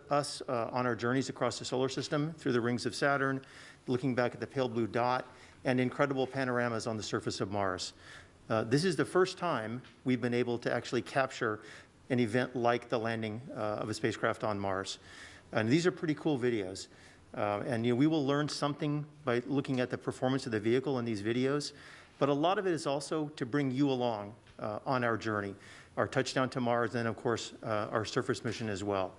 us on our journeys across the solar system through the rings of Saturn, looking back at the pale blue dot, and incredible panoramas on the surface of Mars. This is the first time we've been able to actually capture an event like the landing of a spacecraft on Mars. And these are pretty cool videos. And we will learn something by looking at the performance of the vehicle in these videos, but a lot of it is also to bring you along on our journey, our touchdown to Mars, and of course, our surface mission as well.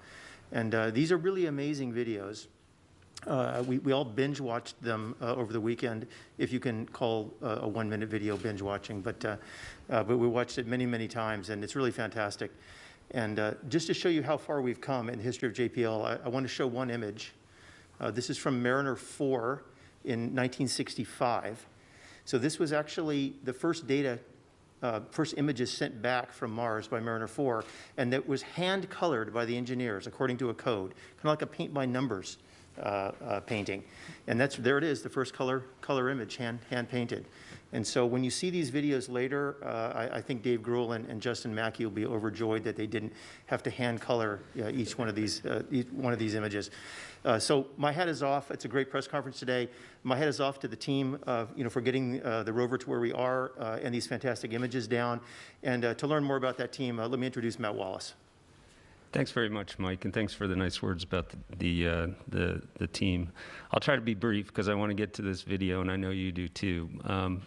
And these are really amazing videos. We all binge watched them over the weekend, if you can call a 1-minute video binge watching, but we watched it many, many times, and it's really fantastic. And just to show you how far we've come in the history of JPL, I want to show one image. This is from Mariner 4 in 1965. So this was actually the first data, first images sent back from Mars by Mariner 4, and that was hand-colored by the engineers according to a code, kind of like a paint-by-numbers painting. And there it is, the first color image, hand-painted. And so when you see these videos later, I think Dave Gruhl and Justin Mackey will be overjoyed that they didn't have to hand-color each one of these images. So my hat is off. It's a great press conference today. My hat is off to the team, for getting the rover to where we are and these fantastic images down. And to learn more about that team, let me introduce Matt Wallace. Thanks very much, Mike, and thanks for the nice words about the team. I'll try to be brief because I want to get to this video, and I know you do too.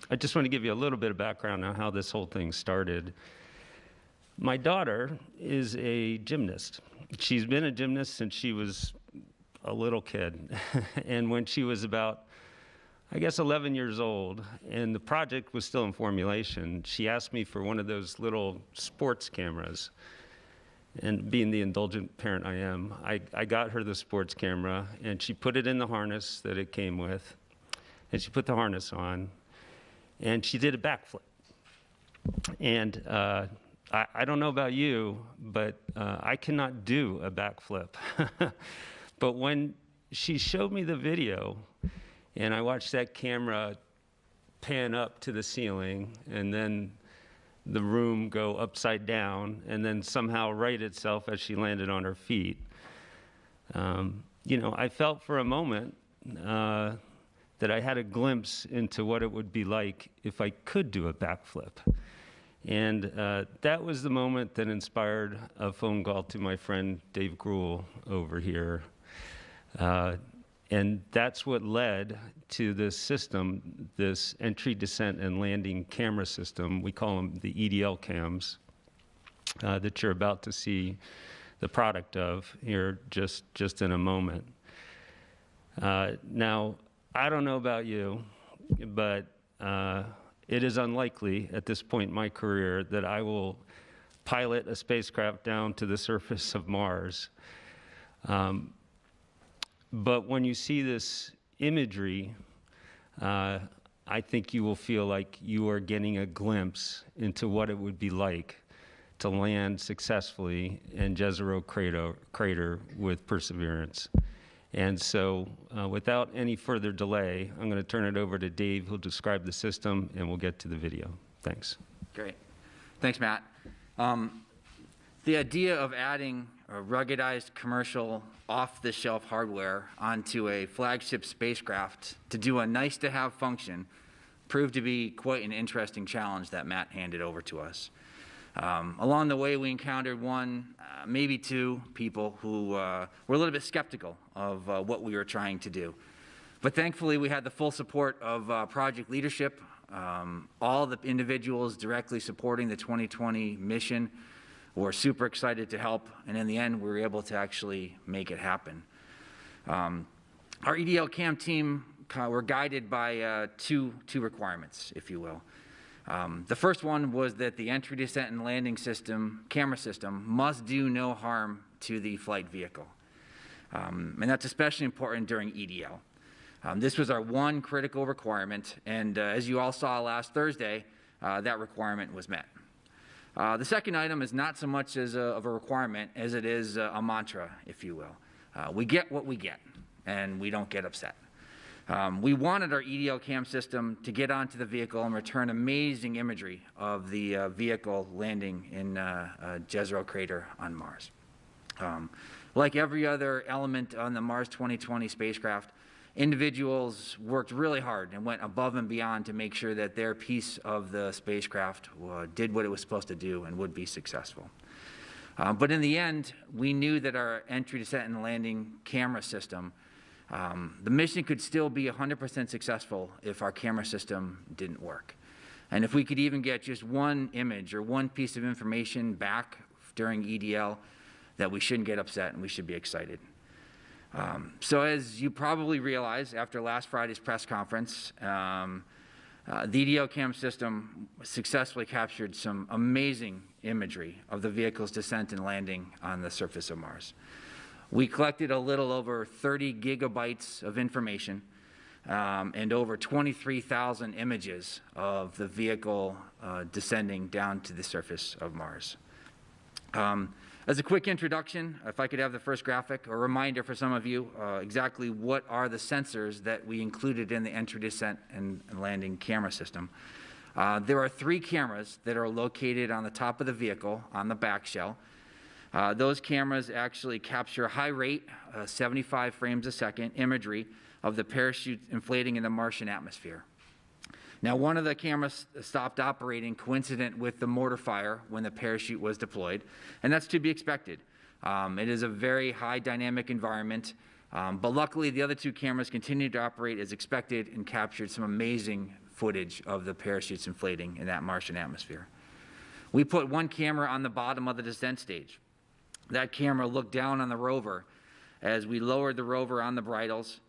I just want to give you a little bit of background on how this whole thing started. My daughter is a gymnast. She's been a gymnast since she was a little kid, and when she was about, I guess, 11 years old, and the project was still in formulation, she asked me for one of those little sports cameras. And being the indulgent parent I am, I got her the sports camera, and she put it in the harness that it came with, and she put the harness on, and she did a backflip. And I don't know about you, but I cannot do a backflip. But when she showed me the video, and I watched that camera pan up to the ceiling, and then the room go upside down, and then somehow right itself as she landed on her feet. I felt for a moment that I had a glimpse into what it would be like if I could do a backflip. And that was the moment that inspired a phone call to my friend Dave Gruhl over here. And that's what led to this system, this entry, descent, and landing camera system. We call them the EDL cams that you're about to see the product of here just in a moment. Now, I don't know about you, but it is unlikely at this point in my career that I will pilot a spacecraft down to the surface of Mars. But when you see this imagery, I think you will feel like you are getting a glimpse into what it would be like to land successfully in Jezero crater with Perseverance. And so without any further delay, I'm going to turn it over to Dave, who'll describe the system, and we'll get to the video. Thanks. Great. Thanks, Matt. The idea of adding a ruggedized commercial off-the-shelf hardware onto a flagship spacecraft to do a nice-to-have function proved to be quite an interesting challenge that Matt handed over to us. Along the way, we encountered one, maybe two people who were a little bit skeptical of what we were trying to do. But thankfully, we had the full support of project leadership, all the individuals directly supporting the 2020 mission. We're super excited to help, and in the end, we were able to actually make it happen. Our EDL CAM team were guided by two requirements, if you will. The first one was that the entry, descent, and landing system, camera system, must do no harm to the flight vehicle. And that's especially important during EDL. This was our one critical requirement, and as you all saw last Thursday, that requirement was met. The second item is not so much of a requirement as it is a mantra, if you will. We get what we get, and we don't get upset. We wanted our EDL cam system to get onto the vehicle and return amazing imagery of the vehicle landing in Jezero crater on Mars. Like every other element on the Mars 2020 spacecraft, individuals worked really hard and went above and beyond to make sure that their piece of the spacecraft did what it was supposed to do and would be successful. But in the end, we knew that our entry, descent, and landing camera system, the mission could still be 100% successful if our camera system didn't work. And if we could even get just one image or one piece of information back during EDL, that we shouldn't get upset and we should be excited. So as you probably realize after last Friday's press conference, the EDL cam system successfully captured some amazing imagery of the vehicle's descent and landing on the surface of Mars. We collected a little over 30 gigabytes of information and over 23,000 images of the vehicle descending down to the surface of Mars. As a quick introduction, if I could have the first graphic, a reminder for some of you exactly what are the sensors that we included in the entry, descent, and landing camera system. There are 3 cameras that are located on the top of the vehicle on the back shell. Those cameras actually capture high rate, 75 frames a second imagery of the parachute inflating in the Martian atmosphere. Now, one of the cameras stopped operating coincident with the mortar fire when the parachute was deployed, and that's to be expected. It is a very high dynamic environment, but luckily the other 2 cameras continued to operate as expected and captured some amazing footage of the parachutes inflating in that Martian atmosphere. We put one camera on the bottom of the descent stage. That camera looked down on the rover as we lowered the rover on the bridles.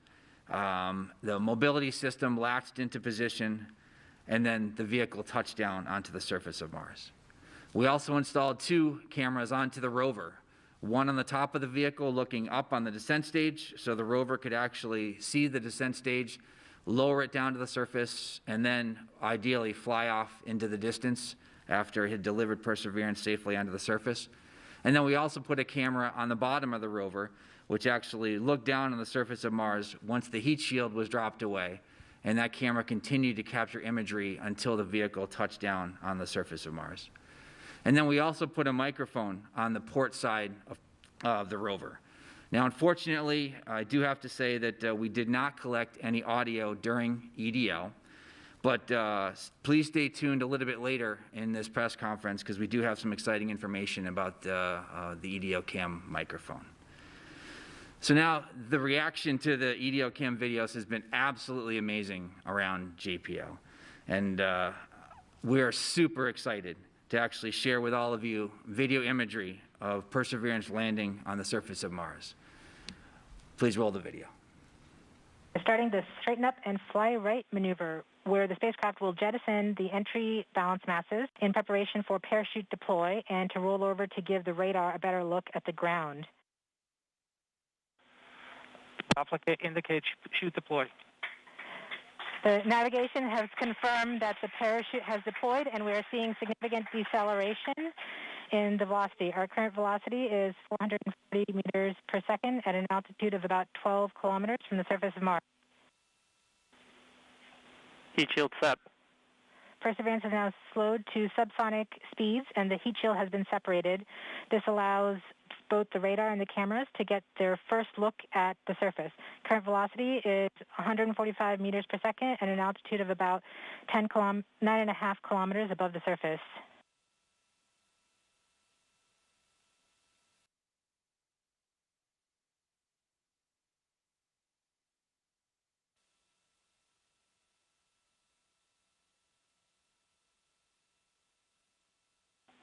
The mobility system latched into position, and then the vehicle touched down onto the surface of Mars. We also installed 2 cameras onto the rover, one on the top of the vehicle looking up on the descent stage so the rover could actually see the descent stage, lower it down to the surface, and then ideally fly off into the distance after it had delivered Perseverance safely onto the surface. And then we also put a camera on the bottom of the rover, which actually looked down on the surface of Mars once the heat shield was dropped away, and that camera continued to capture imagery until the vehicle touched down on the surface of Mars. And then we also put a microphone on the port side of the rover. Now, unfortunately, I do have to say that we did not collect any audio during EDL, but please stay tuned a little bit later in this press conference because we do have some exciting information about the EDL cam microphone. So now the reaction to the EDL cam videos has been absolutely amazing around JPL. And we are super excited to actually share with all of you video imagery of Perseverance landing on the surface of Mars. Please roll the video. Starting the straighten up and fly right maneuver, where the spacecraft will jettison the entry balance masses in preparation for parachute deploy and to roll over to give the radar a better look at the ground. Indicate chute deploy. The navigation has confirmed that the parachute has deployed, and we are seeing significant deceleration in the velocity. Our current velocity is 440 meters per second at an altitude of about 12 kilometers from the surface of Mars. Heat shield set. Perseverance is now slowed to subsonic speeds, and the heat shield has been separated. This allows both the radar and the cameras to get their first look at the surface. Current velocity is 145 meters per second at an altitude of about 9.5 kilometers above the surface.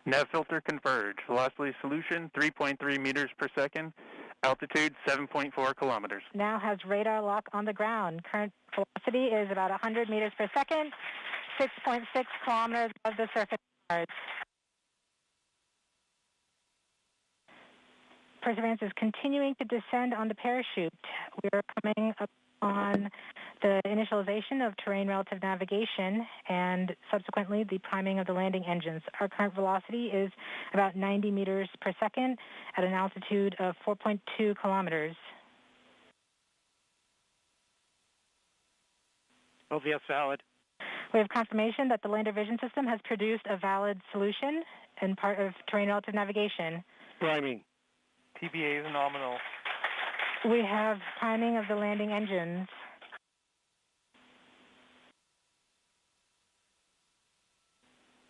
Nav filter converge. Velocity solution 3.3 meters per second. Altitude 7.4 kilometers. Now has radar lock on the ground. Current velocity is about 100 meters per second, 6.6 kilometers above the surface of Mars. Perseverance is continuing to descend on the parachute. We are coming up on the initialization of terrain relative navigation and subsequently the priming of the landing engines. Our current velocity is about 90 meters per second at an altitude of 4.2 kilometers. OVS valid. We have confirmation that the lander vision system has produced a valid solution and part of terrain relative navigation. Priming. TBA is nominal. We have priming of the landing engines.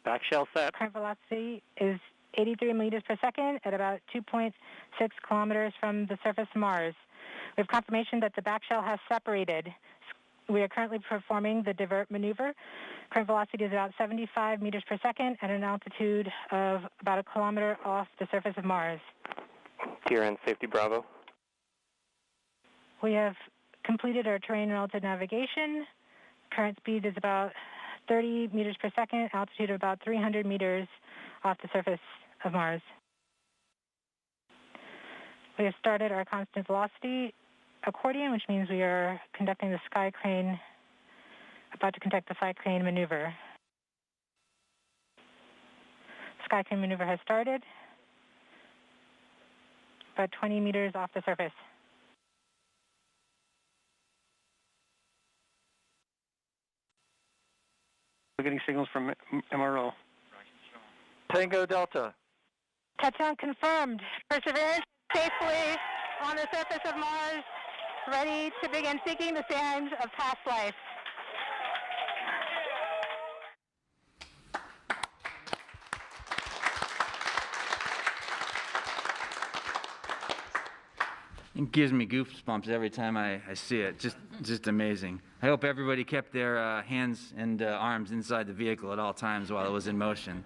Back shell set. Current velocity is 83 meters per second at about 2.6 kilometers from the surface of Mars. We have confirmation that the back shell has separated. We are currently performing the divert maneuver. Current velocity is about 75 meters per second at an altitude of about a kilometer off the surface of Mars. TRN Safety Bravo. We have completed our terrain relative navigation. Current speed is about 30 meters per second, altitude of about 300 meters off the surface of Mars. We have started our constant velocity accordion, which means we are conducting the sky crane, about to conduct the sky crane maneuver. Sky crane maneuver has started, about 20 meters off the surface. We're getting signals from MRO. Tango Delta. Touchdown confirmed. Perseverance safely on the surface of Mars, ready to begin seeking the signs of past life. It gives me goosebumps every time I see it. Just amazing. I hope everybody kept their hands and arms inside the vehicle at all times while it was in motion.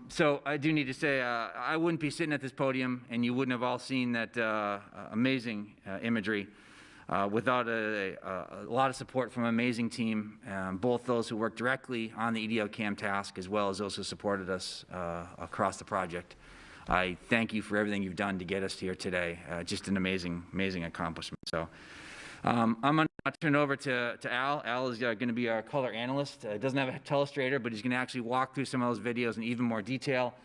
So I do need to say, I wouldn't be sitting at this podium, and you wouldn't have all seen that amazing imagery without a lot of support from an amazing team, both those who worked directly on the EDO CAM task as well as those who supported us across the project. I thank you for everything you've done to get us here today. Just an amazing, amazing accomplishment. So I'm going to turn over to Al. Al is going to be our color analyst. Doesn't have a telestrator, but he's going to actually walk through some of those videos in even more detail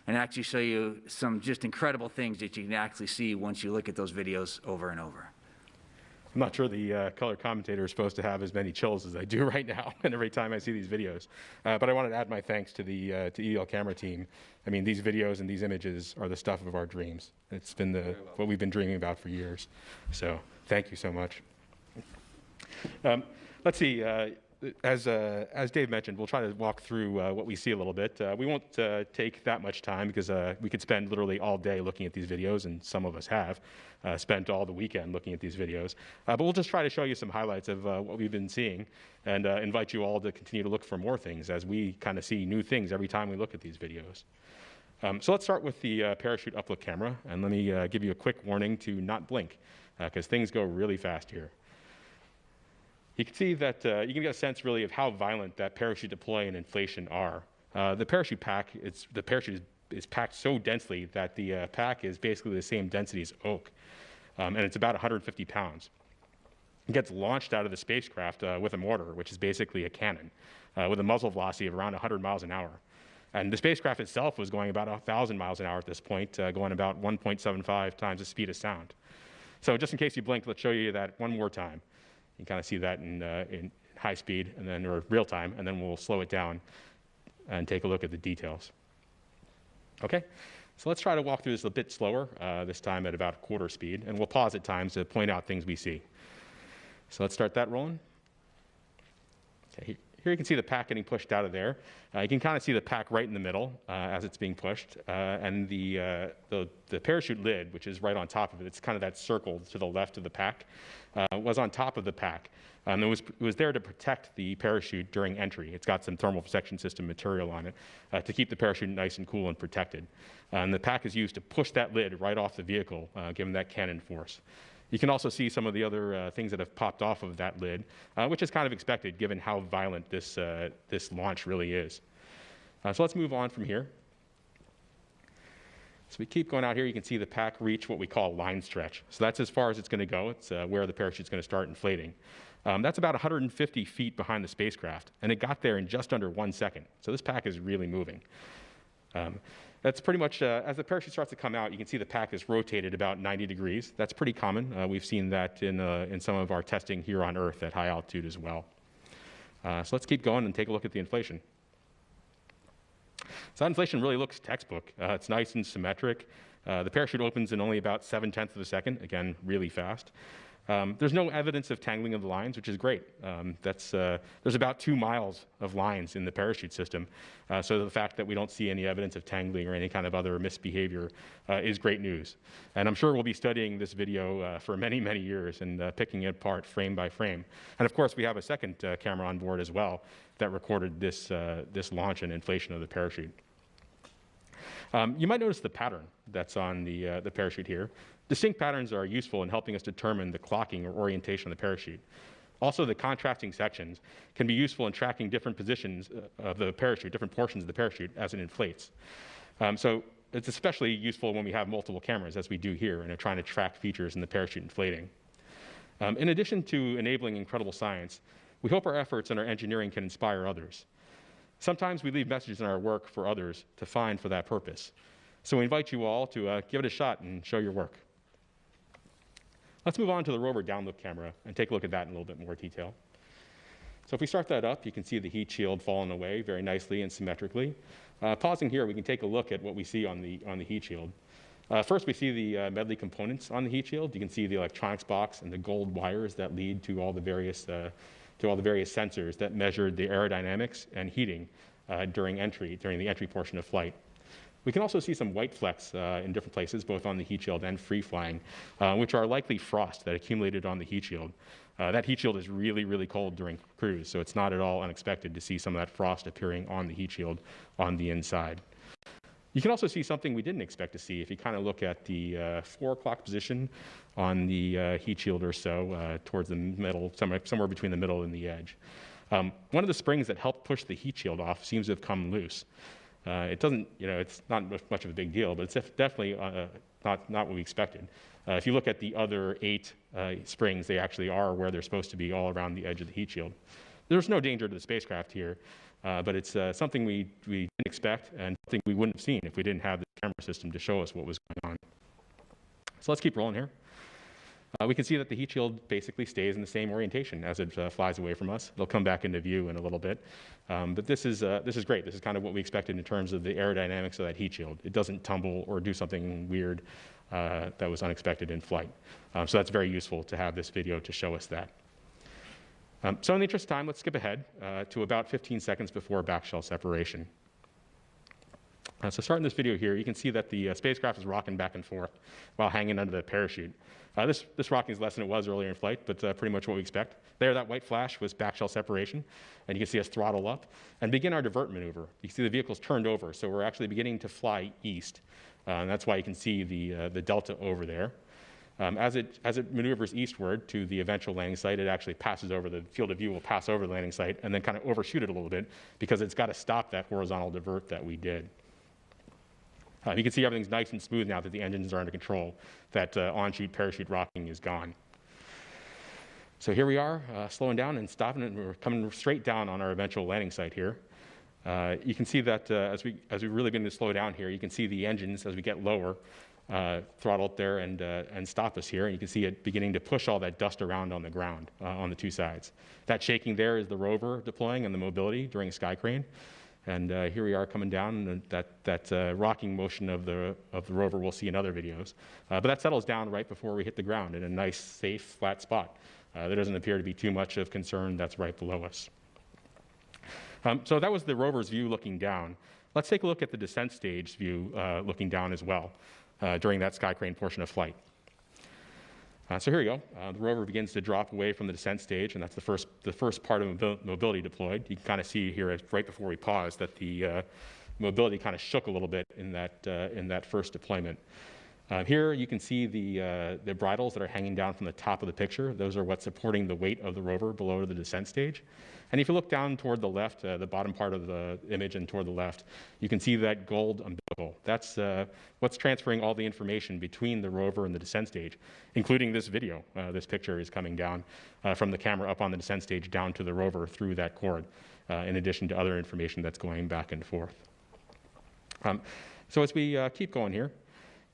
and actually show you some just incredible things that you can actually see once you look at those videos over and over. I'm not sure the color commentator is supposed to have as many chills as I do right now and every time I see these videos. But I wanted to add my thanks to the EDL camera team. I mean, these videos and these images are the stuff of our dreams. It's been what we've been dreaming about for years. So thank you so much. Let's see. As Dave mentioned, we'll try to walk through what we see a little bit. We won't take that much time because we could spend literally all day looking at these videos, and some of us have spent all the weekend looking at these videos. But we'll just try to show you some highlights of what we've been seeing and invite you all to continue to look for more things as we kind of see new things every time we look at these videos. So let's start with the parachute upload camera, and let me give you a quick warning to not blink because things go really fast here. You can see that you can get a sense really of how violent that parachute deploy and inflation are. The parachute pack, the parachute is packed so densely that the pack is basically the same density as oak, and it's about 150 pounds. It gets launched out of the spacecraft with a mortar, which is basically a cannon, with a muzzle velocity of around 100 miles an hour. And the spacecraft itself was going about 1,000 miles an hour at this point, going about 1.75 times the speed of sound. So just in case you blinked, let's show you that one more time. You can kind of see that in high speed and then or real time, and then we'll slow it down and take a look at the details. Okay, so let's try to walk through this a bit slower, this time at about quarter speed, and we'll pause at times to point out things we see. So let's start that rolling. Okay, here you can see the pack getting pushed out of there. You can kind of see the pack right in the middle as it's being pushed, and the parachute lid, which is right on top of it, it's kind of that circle to the left of the pack, was on top of the pack. It was there to protect the parachute during entry. It's got some thermal protection system material on it to keep the parachute nice and cool and protected. And the pack is used to push that lid right off the vehicle, given that cannon force. You can also see some of the other things that have popped off of that lid, which is kind of expected given how violent this launch really is. So let's move on from here. So we keep going out here. You can see the pack reach what we call line stretch. So that's as far as it's going to go. It's where the parachute's going to start inflating. That's about 150 feet behind the spacecraft, and it got there in just under 1 second. So this pack is really moving. That's pretty much, as the parachute starts to come out, you can see the pack is rotated about 90 degrees. That's pretty common. We've seen that in some of our testing here on Earth at high altitude as well. So let's keep going and take a look at the inflation. So that inflation really looks textbook. It's nice and symmetric. The parachute opens in only about 7/10 of a second, again, really fast. There's no evidence of tangling of the lines, which is great. There's about 2 miles of lines in the parachute system, so the fact that we don't see any evidence of tangling or any kind of other misbehavior is great news. And I'm sure we'll be studying this video for many, many years and picking it apart frame by frame. And of course, we have a second camera on board as well that recorded this launch and inflation of the parachute. You might notice the pattern that's on the parachute here. Distinct patterns are useful in helping us determine the clocking or orientation of the parachute. Also, the contrasting sections can be useful in tracking different positions of the parachute, different portions of the parachute as it inflates. So it's especially useful when we have multiple cameras, as we do here, and are trying to track features in the parachute inflating. In addition to enabling incredible science, we hope our efforts and our engineering can inspire others. Sometimes we leave messages in our work for others to find for that purpose. So we invite you all to give it a shot and show your work. Let's move on to the Rover downlook camera and take a look at that in a little bit more detail. So if we start that up, you can see the heat shield falling away very nicely and symmetrically. Pausing here, we can take a look at what we see on the heat shield. First, we see the medley components on the heat shield. You can see the electronics box and the gold wires that lead to all the various sensors that measured the aerodynamics and heating during the entry portion of flight. We can also see some white flecks in different places, both on the heat shield and free flying, which are likely frost that accumulated on the heat shield. That heat shield is really, really cold during cruise, so it's not at all unexpected to see some of that frost appearing on the heat shield on the inside. You can also see something we didn't expect to see if you kind of look at the 4 o'clock position on the heat shield or so, towards the middle, somewhere between the middle and the edge. One of the springs that helped push the heat shield off seems to have come loose. It doesn't, it's not much of a big deal, but it's definitely not what we expected. If you look at the other 8 springs, they actually are where they're supposed to be, all around the edge of the heat shield. There's no danger to the spacecraft here, but it's something we didn't expect and something we wouldn't have seen if we didn't have the camera system to show us what was going on. So let's keep rolling here. We can see that the heat shield basically stays in the same orientation as it flies away from us. It'll come back into view in a little bit. But this is great. This is kind of what we expected in terms of the aerodynamics of that heat shield. It doesn't tumble or do something weird that was unexpected in flight. So that's very useful to have this video to show us that. So in the interest of time, let's skip ahead to about 15 seconds before backshell separation. So starting this video here, you can see that the spacecraft is rocking back and forth while hanging under the parachute. This rocking is less than it was earlier in flight, but pretty much what we expect. There, that white flash was backshell separation, and you can see us throttle up and begin our divert maneuver. You can see the vehicle's turned over, so we're actually beginning to fly east. And that's why you can see the delta over there. As it maneuvers eastward to the eventual landing site, it actually passes over the field of view, will pass over the landing site, and then kind of overshoot it a little bit because it's got to stop that horizontal divert that we did. You can see everything's nice and smooth now that the engines are under control, that on-chute parachute rocking is gone. So here we are, slowing down and stopping, and we're coming straight down on our eventual landing site here. You can see that as we really begin to slow down here, you can see the engines as we get lower throttle up there and stop us here. And you can see it beginning to push all that dust around on the ground on the 2 sides. That shaking there is the rover deploying and the mobility during sky crane. And here we are coming down, and that rocking motion of the rover we'll see in other videos. But that settles down right before we hit the ground in a nice, safe, flat spot. There doesn't appear to be too much of concern that's right below us. So that was the rover's view looking down. Let's take a look at the descent stage view looking down as well during that sky crane portion of flight. So here we go. The rover begins to drop away from the descent stage, and that's the first part of mobility deployed. You can kind of see here right before we pause that the mobility kind of shook a little bit in that first deployment. Here you can see the bridles that are hanging down from the top of the picture. Those are what's supporting the weight of the rover below the descent stage. And if you look down toward the left, the bottom part of the image and toward the left, you can see that gold umbilical. That's what's transferring all the information between the rover and the descent stage, including this video. This picture is coming down from the camera up on the descent stage down to the rover through that cord, in addition to other information that's going back and forth. So as we keep going here,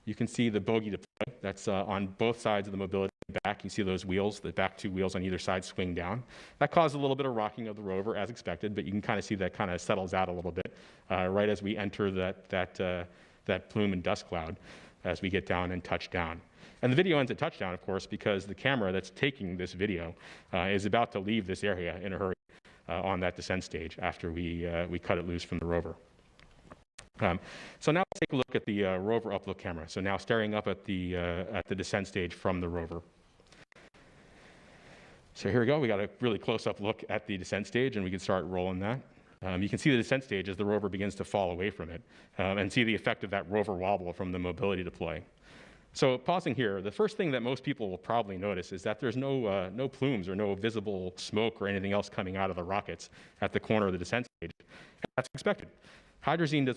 you can see the bogey deploy. That's on both sides of the mobility back. You see those wheels, the back 2 wheels on either side swing down. That caused a little bit of rocking of the rover as expected, but you can kind of see that kind of settles out a little bit right as we enter that plume and dust cloud. as we get down and touch down. And the video ends at touchdown, of course, because the camera that's taking this video is about to leave this area in a hurry on that descent stage after we cut it loose from the rover. So now let's take a look at the rover upload camera. So now staring up at the descent stage from the rover. So here we go. We got a really close-up look at the descent stage, and we can start rolling that. You can see the descent stage as the rover begins to fall away from it, and see the effect of that rover wobble from the mobility deploy. So pausing here, the first thing that most people will probably notice is that there's no plumes or no visible smoke or anything else coming out of the rockets at the corner of the descent stage. And that's expected. Hydrazine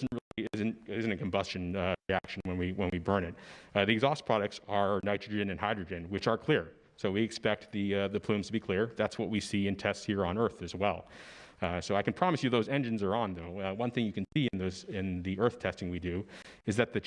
isn't a combustion reaction when we burn it. The exhaust products are nitrogen and hydrogen, which are clear. So we expect the plumes to be clear. That's what we see in tests here on Earth as well. So I can promise you those engines are on, though. One thing you can see in the Earth testing we do is that the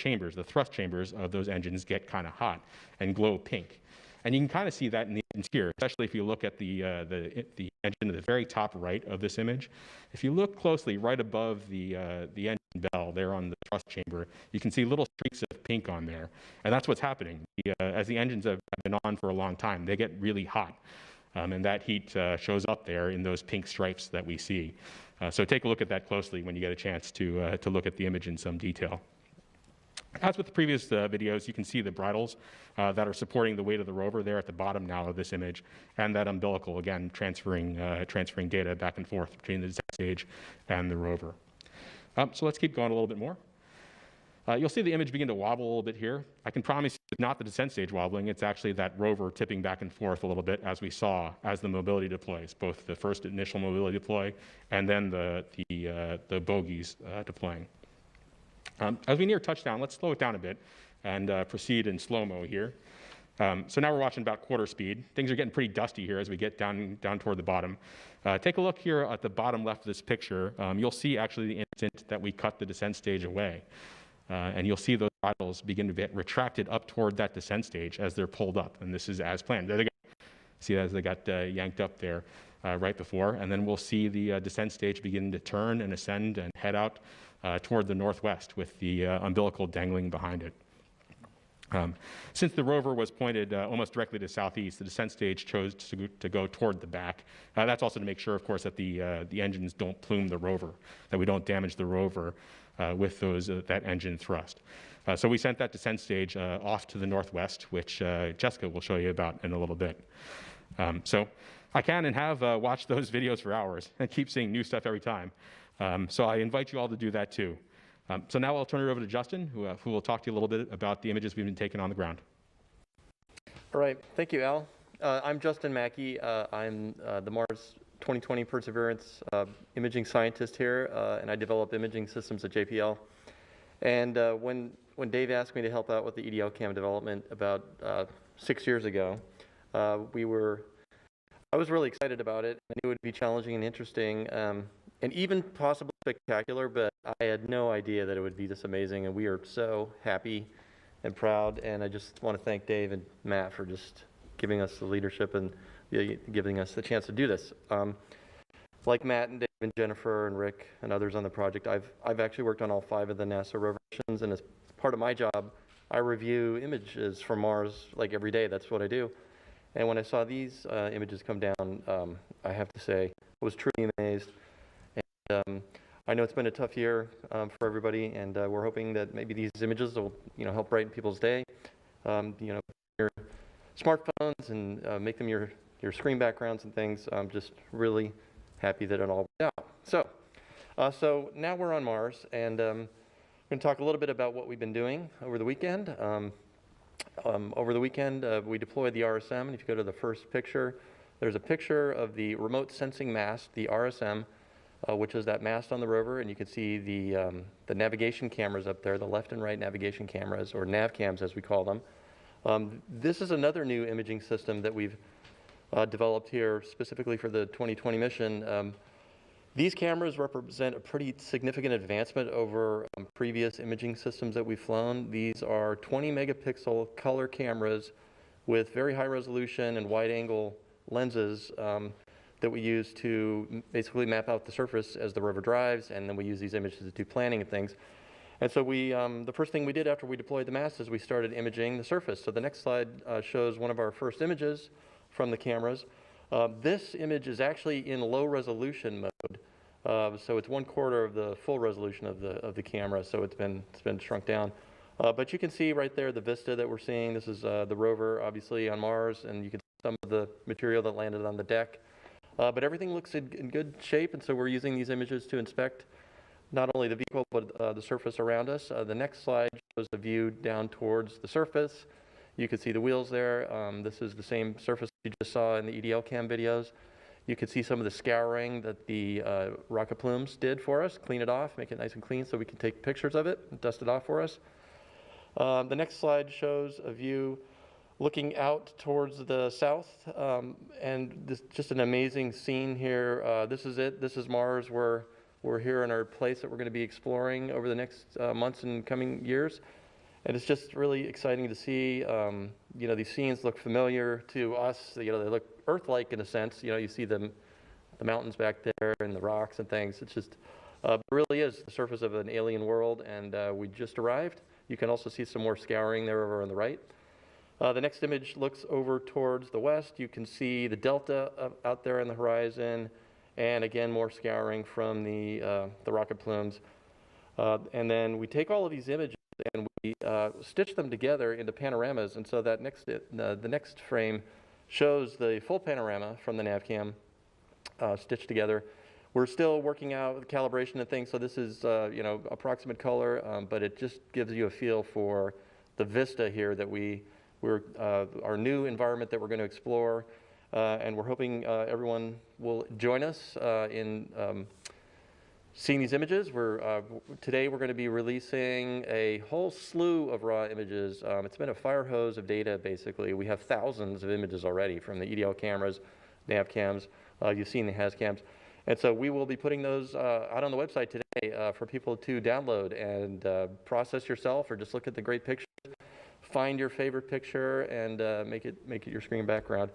thrust chambers of those engines get kind of hot and glow pink. And you can kind of see that in the engines here, especially if you look at the engine at the very top right of this image. If you look closely right above the engine bell there on the thrust chamber, you can see little streaks of pink on there. And that's what's happening. As the engines have been on for a long time, they get really hot. And that heat shows up there in those pink stripes that we see. So take a look at that closely when you get a chance to look at the image in some detail. As with the previous videos, you can see the bridles that are supporting the weight of the rover there at the bottom now of this image, and that umbilical, again, transferring data back and forth between the descent stage and the rover. So let's keep going a little bit more. You'll see the image begin to wobble a little bit here. I can promise you it's not the descent stage wobbling, it's actually that rover tipping back and forth a little bit as we saw as the mobility deploys, both the first initial mobility deploy and then the bogies deploying. As we near touchdown, let's slow it down a bit and proceed in slow-mo here. So now we're watching about quarter speed. Things are getting pretty dusty here as we get down toward the bottom. Take a look here at the bottom left of this picture. You'll see actually the instant that we cut the descent stage away. And you'll see those bridles begin to get retracted up toward that descent stage as they're pulled up. And this is as planned. There they go. See as they got yanked up there right before. And then we'll see the descent stage begin to turn and ascend and head out toward the northwest with the umbilical dangling behind it. Since the rover was pointed almost directly to southeast, the descent stage chose to go toward the back. That's also to make sure, of course, that the engines don't plume the rover, that we don't damage the rover with that engine thrust. So we sent that descent stage off to the northwest, which Jessica will show you about in a little bit. So I can and have watched those videos for hours and keep seeing new stuff every time. So I invite you all to do that too. So now I'll turn it over to Justin, who will talk to you a little bit about the images we've been taking on the ground. All right, thank you, Al. I'm Justin Mackey. I'm the Mars 2020 Perseverance imaging scientist here, and I develop imaging systems at JPL. And when Dave asked me to help out with the EDL cam development about 6 years ago, I was really excited about it. I knew it would be challenging and interesting, and even possibly spectacular, but I had no idea that it would be this amazing, and we are so happy and proud, and I just want to thank Dave and Matt for just giving us the leadership and giving us the chance to do this. Like Matt and Dave and Jennifer and Rick and others on the project, I've actually worked on all 5 of the NASA rover missions, and as part of my job, I review images from Mars like every day. That's what I do. And when I saw these images come down, I have to say I was truly amazed. And I know it's been a tough year for everybody, and we're hoping that maybe these images will, help brighten people's day. Your smartphones and make them your screen backgrounds and things. I'm just really happy that it all worked out. So now we're on Mars, and I'm going to talk a little bit about what we've been doing over the weekend. Over the weekend, we deployed the RSM, and if you go to the first picture, there's a picture of the remote sensing mast, the RSM, which is that mast on the rover, and you can see the navigation cameras up there, the left and right navigation cameras, or nav cams as we call them. This is another new imaging system that we've developed here specifically for the 2020 mission. These cameras represent a pretty significant advancement over previous imaging systems that we've flown. These are 20 megapixel color cameras with very high resolution and wide angle lenses that we use to basically map out the surface as the rover drives, and then we use these images to do planning and things. And so the first thing we did after we deployed the mast is we started imaging the surface. So the next slide shows one of our first images from the cameras. This image is actually in low resolution mode. So it's 1/4 of the full resolution of the camera. So it's been shrunk down. But you can see right there the vista that we're seeing. This is the rover, obviously, on Mars, and you can see some of the material that landed on the deck. But everything looks in good shape, and so we're using these images to inspect not only the vehicle, but the surface around us. The next slide shows the view down towards the surface. You can see the wheels there. This is the same surface you just saw in the EDL cam videos. You can see some of the scouring that the rocket plumes did for us, clean it off, make it nice and clean so we can take pictures of it and dust it off for us. The next slide shows a view looking out towards the south, and this just an amazing scene here. This is it. This is Mars. We're here in our place that we're going to be exploring over the next months and coming years, and it's just really exciting to see. These scenes look familiar to us. They look Earth-like in a sense. You see the mountains back there and the rocks and things. It's just it really is the surface of an alien world, and we just arrived. You can also see some more scouring there over on the right. The next image looks over towards the west. You can see the delta out there on the horizon, and again, more scouring from the rocket plumes. And then we take all of these images and we stitch them together into panoramas. And so that the next frame shows the full panorama from the nav cam stitched together. We're still working out the calibration and things, so this is approximate color, but it just gives you a feel for the vista here that our new environment that we're going to explore, and we're hoping everyone will join us in seeing these images. Today we're going to be releasing a whole slew of raw images. It's been a fire hose of data, basically. We have thousands of images already from the EDL cameras, nav cams. You've seen the HAZ cams. And so we will be putting those out on the website today for people to download and process yourself, or just look at the great pictures, find your favorite picture, and make it your screen background.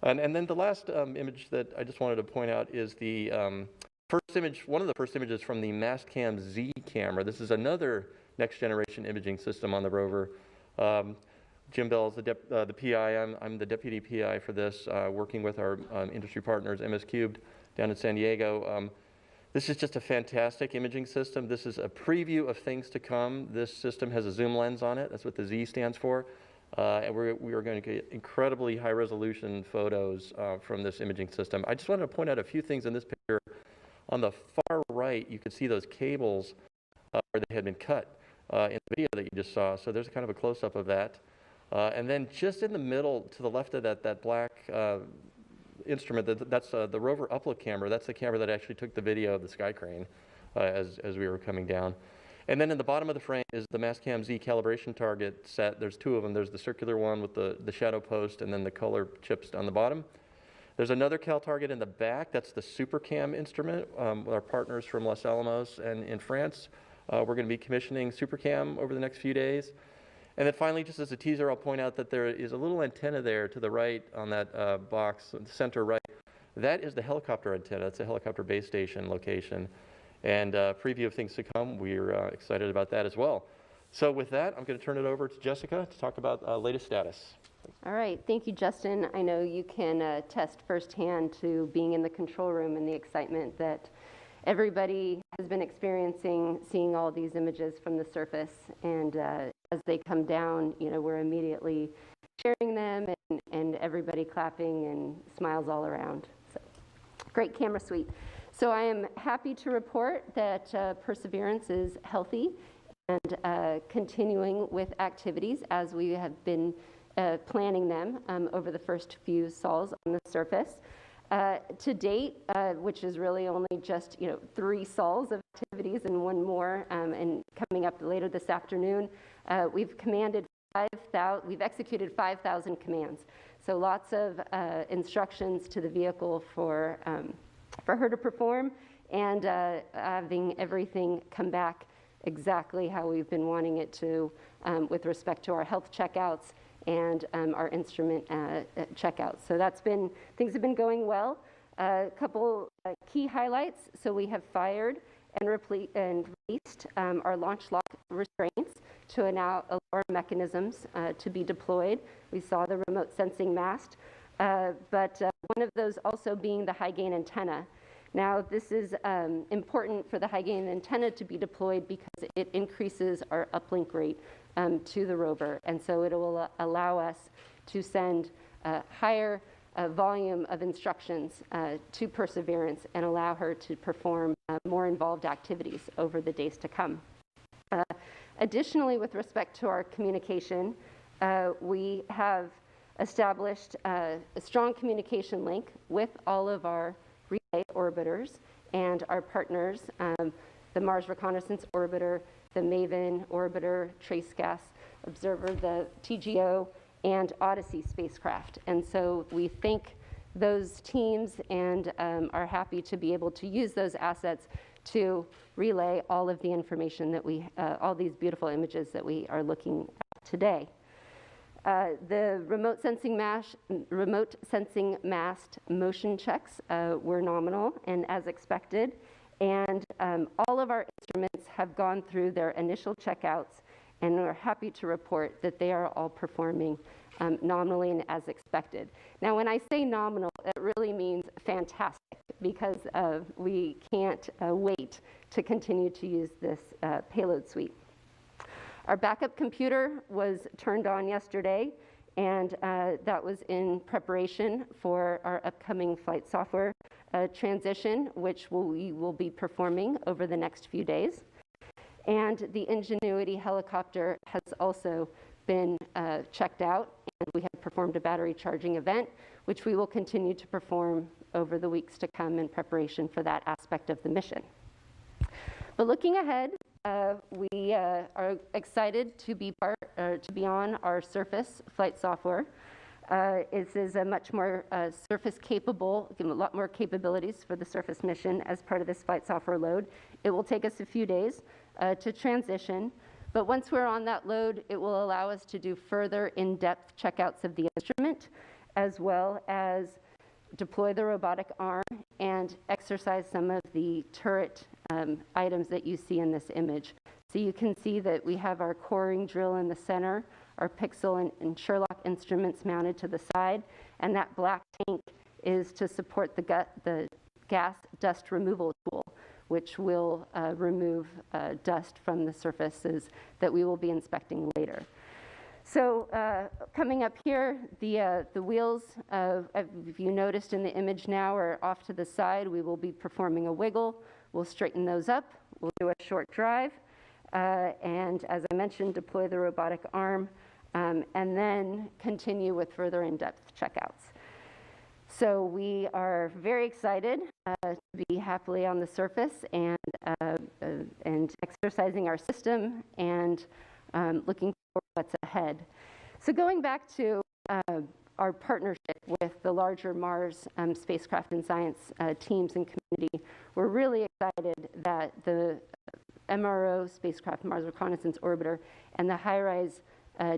And then the last image that I just wanted to point out is the first image, one of the first images from the Mastcam Z camera. This is another next generation imaging system on the rover. Jim Bell is the PI. I'm the deputy PI for this, working with our industry partners, MS Cubed, down in San Diego. This is just a fantastic imaging system. This is a preview of things to come. This system has a zoom lens on it. That's what the Z stands for. And we are going to get incredibly high resolution photos from this imaging system. I just wanted to point out a few things in this picture. On the far right, you can see those cables where they had been cut in the video that you just saw. So there's kind of a close-up of that. And then just in the middle, to the left of that black instrument, that's the rover upload camera. That's the camera that actually took the video of the sky crane as we were coming down. And then in the bottom of the frame is the Mastcam Z calibration target set. There's two of them. There's the circular one with the shadow post, and then the color chips on the bottom. There's another cal target in the back. That's the SuperCam instrument with our partners from Los Alamos and in France. We're going to be commissioning SuperCam over the next few days. And then finally, just as a teaser, I'll point out that there is a little antenna there to the right on that box, the center right. That is the helicopter antenna. It's a helicopter base station location. And preview of things to come. We're excited about that as well. So with that, I'm going to turn it over to Jessica to talk about latest status. All right, thank you, Justin. I know you can attest firsthand to being in the control room and the excitement that everybody has been experiencing, seeing all these images from the surface. And as they come down, we're immediately sharing them and everybody clapping and smiles all around. So, great camera suite. So I am happy to report that Perseverance is healthy and continuing with activities as we have been planning them over the first few sols on the surface. To date, which is really only just 3 sols of activities and one more, and coming up later this afternoon, we've executed 5,000 commands. So lots of instructions to the vehicle for her to perform, and having everything come back exactly how we've been wanting it to with respect to our health checkouts and our instrument checkouts. So things have been going well. A couple key highlights. So we have fired and released our launch lock restraints to allow mechanisms to be deployed. We saw the remote sensing mast, but one of those also being the high gain antenna. Now, this is important for the high gain antenna to be deployed because it increases our uplink rate to the rover, and so it will allow us to send higher volume of instructions to Perseverance and allow her to perform more involved activities over the days to come. Additionally, with respect to our communication, we have established a strong communication link with all of our relay orbiters and our partners, the Mars Reconnaissance Orbiter, the MAVEN Orbiter, Trace Gas Observer, the TGO, and Odyssey spacecraft. And so we thank those teams and are happy to be able to use those assets to relay all of the information that all these beautiful images that we are looking at today. The remote sensing mast motion checks were nominal and as expected, and all of our instruments have gone through their initial checkouts, and we're happy to report that they are all performing nominally and as expected. Now, when I say nominal, it really means fantastic, because we can't wait to continue to use this payload suite. Our backup computer was turned on yesterday, and that was in preparation for our upcoming flight software transition, which we will be performing over the next few days. And the Ingenuity helicopter has also been checked out, and we have performed a battery charging event, which we will continue to perform over the weeks to come in preparation for that aspect of the mission. But looking ahead, we are excited to be on our surface flight software. This is a much more surface capable, a lot more capabilities for the surface mission as part of this flight software load. It will take us a few days to transition, but once we're on that load, it will allow us to do further in-depth checkouts of the instrument, as well as deploy the robotic arm and exercise some of the turret items that you see in this image. So you can see that we have our coring drill in the center, our Pixel and Sherlock instruments mounted to the side, and that black tank is to support the gas dust removal tool, which will remove dust from the surfaces that we will be inspecting later. So coming up here, the wheels, if you noticed in the image now, are off to the side. We will be performing a wiggle. We'll straighten those up. We'll do a short drive. And as I mentioned, deploy the robotic arm, and then continue with further in-depth checkouts. So we are very excited to be happily on the surface and exercising our system and looking for what's ahead. So going back to our partnership with the larger Mars spacecraft and science teams and community, we're really excited that the MRO spacecraft, Mars Reconnaissance Orbiter, and the HiRISE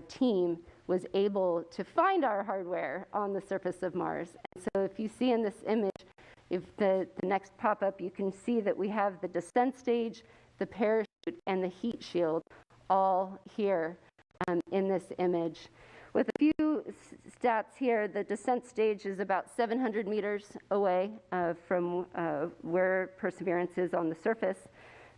team was able to find our hardware on the surface of Mars. And so if you see in this image, if the next pop-up, you can see that we have the descent stage, the parachute, and the heat shield all here in this image. With a few stats here, the descent stage is about 700 meters away from where Perseverance is on the surface.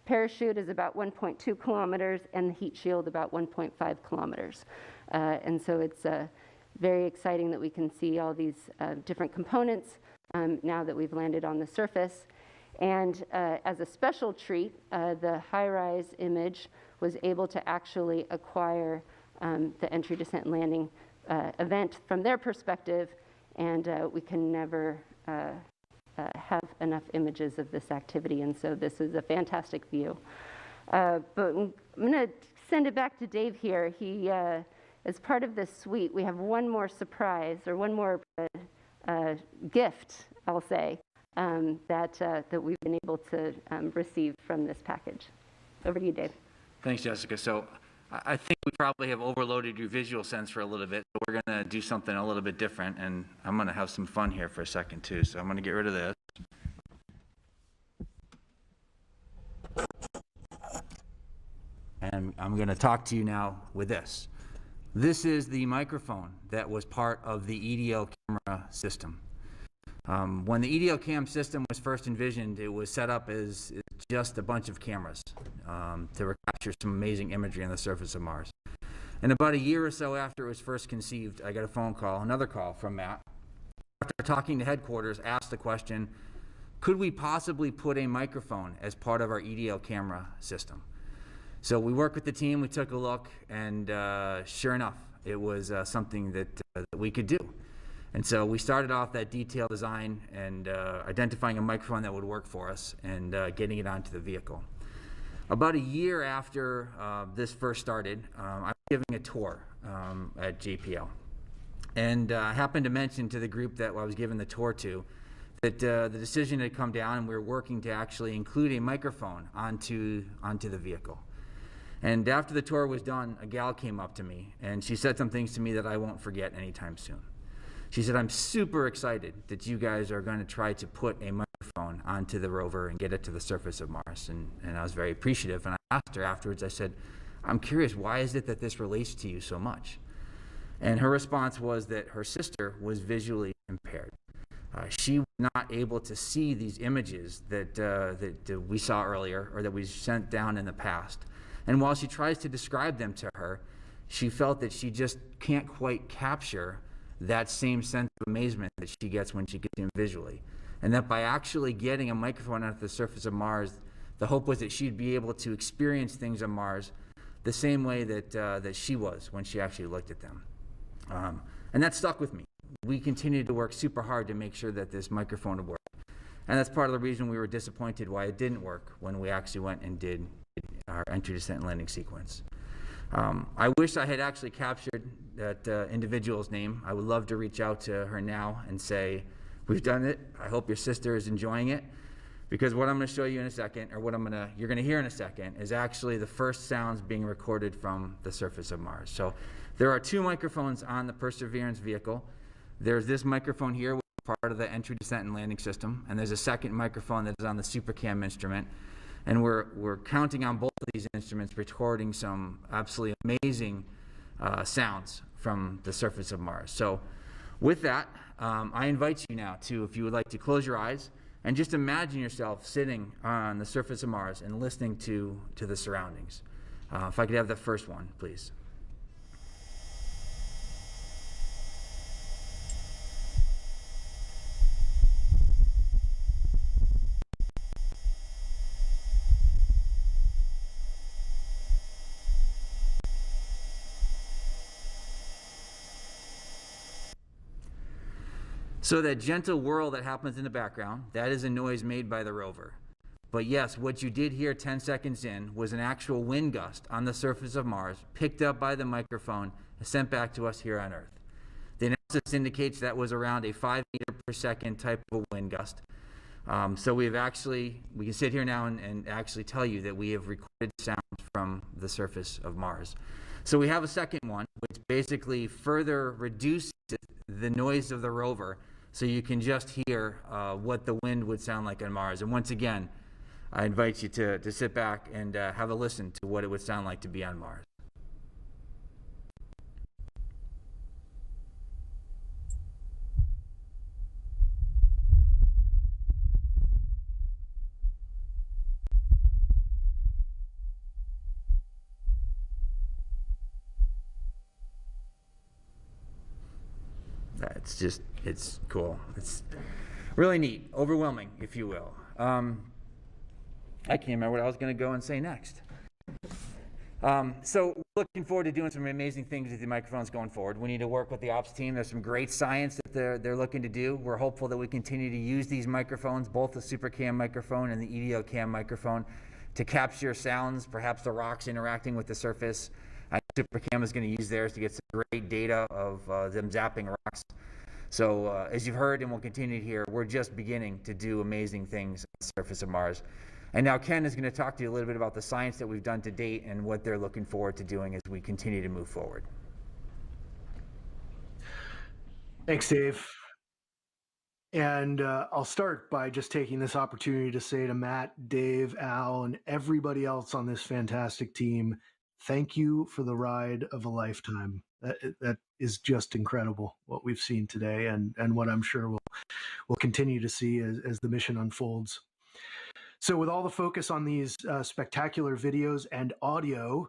Parachute is about 1.2 kilometers, and the heat shield about 1.5 kilometers. And so it's very exciting that we can see all these different components now that we've landed on the surface. And as a special treat, the HiRISE image was able to actually acquire the entry, descent, and landing event from their perspective, and we can never have enough images of this activity, and so this is a fantastic view. But I'm going to send it back to Dave here. He, as part of this suite, we have one more surprise, or one more gift, I'll say, that we've been able to receive from this package. Over to you, Dave. Thanks, Jessica. So I think we probably have overloaded your visual sense for a little bit. So we're going to do something a little bit different, and I'm going to have some fun here for a second, too. So I'm going to get rid of this. and I'm going to talk to you now with this. This is the microphone that was part of the EDO camera system. When the EDO cam system was first envisioned, it was set up as just a bunch of cameras to capture some amazing imagery on the surface of Mars. And about a year or so after it was first conceived, I got a phone call, another call from Matt. After talking to headquarters, asked the question, could we possibly put a microphone as part of our EDO camera system? So we worked with the team, we took a look, and sure enough, it was something that we could do. And so we started off that detailed design and identifying a microphone that would work for us and getting it onto the vehicle. About a year after this first started, I was giving a tour at JPL. And I happened to mention to the group that I was giving the tour to that the decision had come down and we were working to actually include a microphone onto the vehicle. And after the tour was done, a gal came up to me and she said some things to me that I won't forget anytime soon. She said, I'm super excited that you guys are going to try to put a microphone onto the rover and get it to the surface of Mars. And I was very appreciative. And I asked her afterwards, I said, I'm curious, why is it that this relates to you so much? And her response was that her sister was visually impaired. She was not able to see these images that we saw earlier or that we sent down in the past. And while she tries to describe them to her, she felt that she just can't quite capture that same sense of amazement that she gets when she gets them visually. And that by actually getting a microphone onto the surface of Mars, the hope was that she'd be able to experience things on Mars the same way that she was when she actually looked at them. And that stuck with me. We continued to work super hard to make sure that this microphone would work. And that's part of the reason we were disappointed why it didn't work when we actually went and did our entry, descent, and landing sequence. I wish I had actually captured that individual's name. I would love to reach out to her now and say, we've done it. I hope your sister is enjoying it. Because what I'm going to show you in a second, or what you're going to hear in a second, is actually the first sounds being recorded from the surface of Mars. So there are two microphones on the Perseverance vehicle. There's this microphone here, which is part of the entry, descent, and landing system. And there's a second microphone that is on the SuperCam instrument. And we're counting on both of these instruments, recording some absolutely amazing sounds from the surface of Mars. So with that, I invite you now to, if you would like to close your eyes and just imagine yourself sitting on the surface of Mars and listening to the surroundings. If I could have the first one, please. So that gentle whirl that happens in the background, that is a noise made by the rover. But yes, what you did hear 10 seconds in was an actual wind gust on the surface of Mars, picked up by the microphone and sent back to us here on Earth. The analysis indicates that was around a 5 meter per second type of a wind gust. So we can sit here now and actually tell you that we have recorded sounds from the surface of Mars. So we have a second one, which basically further reduces the noise of the rover, so you can just hear what the wind would sound like on Mars. And once again, I invite you to sit back and have a listen to what it would sound like to be on Mars. It's cool. It's really neat, overwhelming, if you will. I can't remember what I was going to go and say next. So we're looking forward to doing some amazing things with the microphones going forward. We need to work with the ops team. There's some great science that they're looking to do. We're hopeful that we continue to use these microphones, both the SuperCam microphone and the EDO cam microphone, to capture sounds, perhaps the rocks interacting with the surface. SuperCam is going to use theirs to get some great data of them zapping rocks. So as you've heard and will continue to hear, we're just beginning to do amazing things on the surface of Mars. And now Ken is going to talk to you a little bit about the science that we've done to date and what they're looking forward to doing as we continue to move forward. Thanks, Dave. And I'll start by just taking this opportunity to say to Matt, Dave, Al, and everybody else on this fantastic team, thank you for the ride of a lifetime. That is just incredible what we've seen today, and what I'm sure we'll continue to see as the mission unfolds. So with all the focus on these spectacular videos and audio,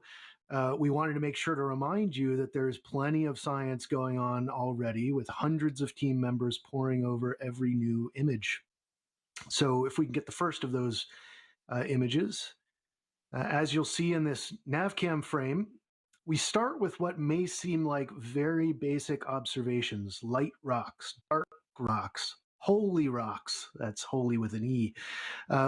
we wanted to make sure to remind you that there's plenty of science going on already, with hundreds of team members poring over every new image. So if we can get the first of those images, as you'll see in this NavCam frame, we start with what may seem like very basic observations: light rocks, dark rocks, holy rocks. That's holy with an E.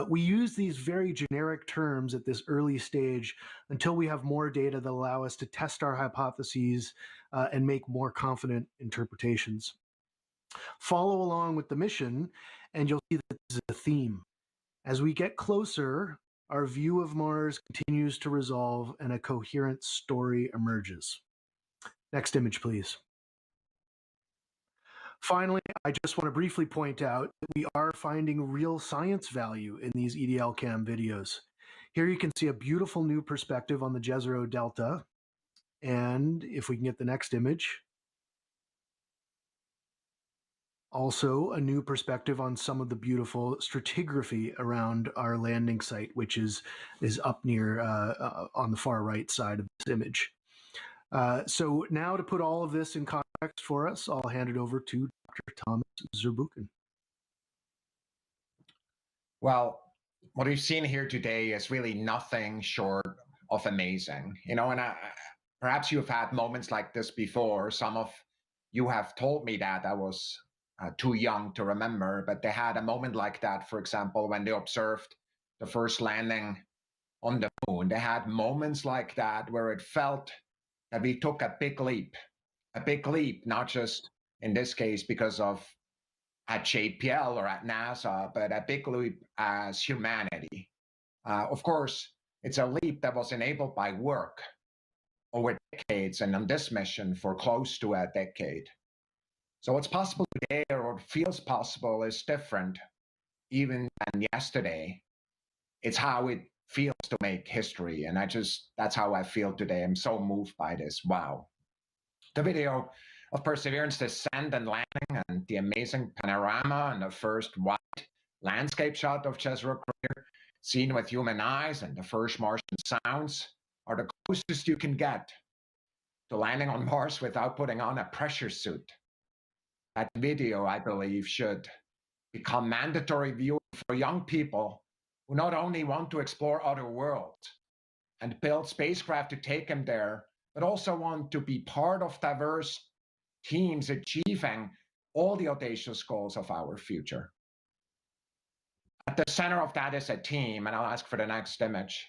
We use these very generic terms at this early stage until we have more data that allow us to test our hypotheses and make more confident interpretations. Follow along with the mission, and you'll see that this is a theme. As we get closer, our view of Mars continues to resolve and a coherent story emerges. Next image, please. Finally, I just want to briefly point out that we are finding real science value in these EDLCam videos. Here you can see a beautiful new perspective on the Jezero Delta. And if we can get the next image, also a new perspective on some of the beautiful stratigraphy around our landing site, which is up near on the far right side of this image. So now, to put all of this in context for us, I'll hand it over to Dr. Thomas Zurbuchen. Well, what we've seen here today is really nothing short of amazing. You know, and perhaps you've had moments like this before. Some of you have told me that I was too young to remember, but they had a moment like that, for example, when they observed the first landing on the moon. They had moments like that where it felt that we took a big leap, not just in this case because of at JPL or at NASA, but a big leap as humanity. Of course, it's a leap that was enabled by work over decades, and on this mission for close to a decade. So what's possible today, or what feels possible, is different even than yesterday. It's how it feels to make history, and that's how I feel today. I'm so moved by this. Wow. The video of Perseverance descent and landing, and the amazing panorama, and the first wide landscape shot of Jezero Crater, seen with human eyes, and the first Martian sounds are the closest you can get to landing on Mars without putting on a pressure suit. That video, I believe, should become mandatory viewing for young people who not only want to explore other worlds and build spacecraft to take them there, but also want to be part of diverse teams achieving all the audacious goals of our future. At the center of that is a team, and I'll ask for the next image.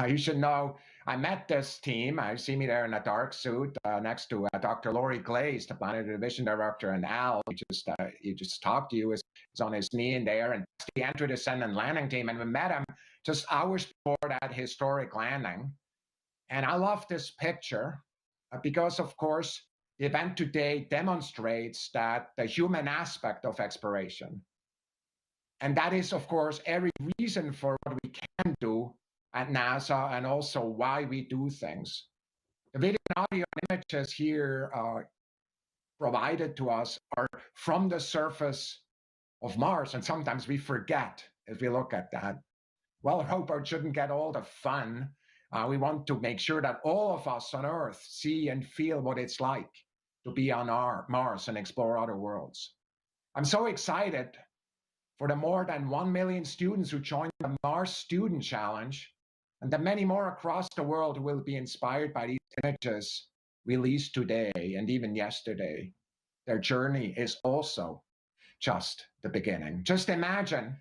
You should know, I met this team. I see me there in a dark suit next to Dr. Laurie Glaze, the Planetary Division Director, and Al, he just talked to you, is on his knee in there, and that's the entry, descent, and landing team. And we met him just hours before that historic landing. And I love this picture because, of course, the event today demonstrates that the human aspect of exploration. And that is, of course, every reason for what we can do at NASA, and also why we do things. The video and audio images here provided to us are from the surface of Mars, and sometimes we forget as we look at that. Well, Rover shouldn't get all the fun. We want to make sure that all of us on Earth see and feel what it's like to be on Mars and explore other worlds. I'm so excited for the more than 1 million students who joined the Mars Student Challenge, and the many more across the world who will be inspired by these images released today and even yesterday. Their journey is also just the beginning. Just imagine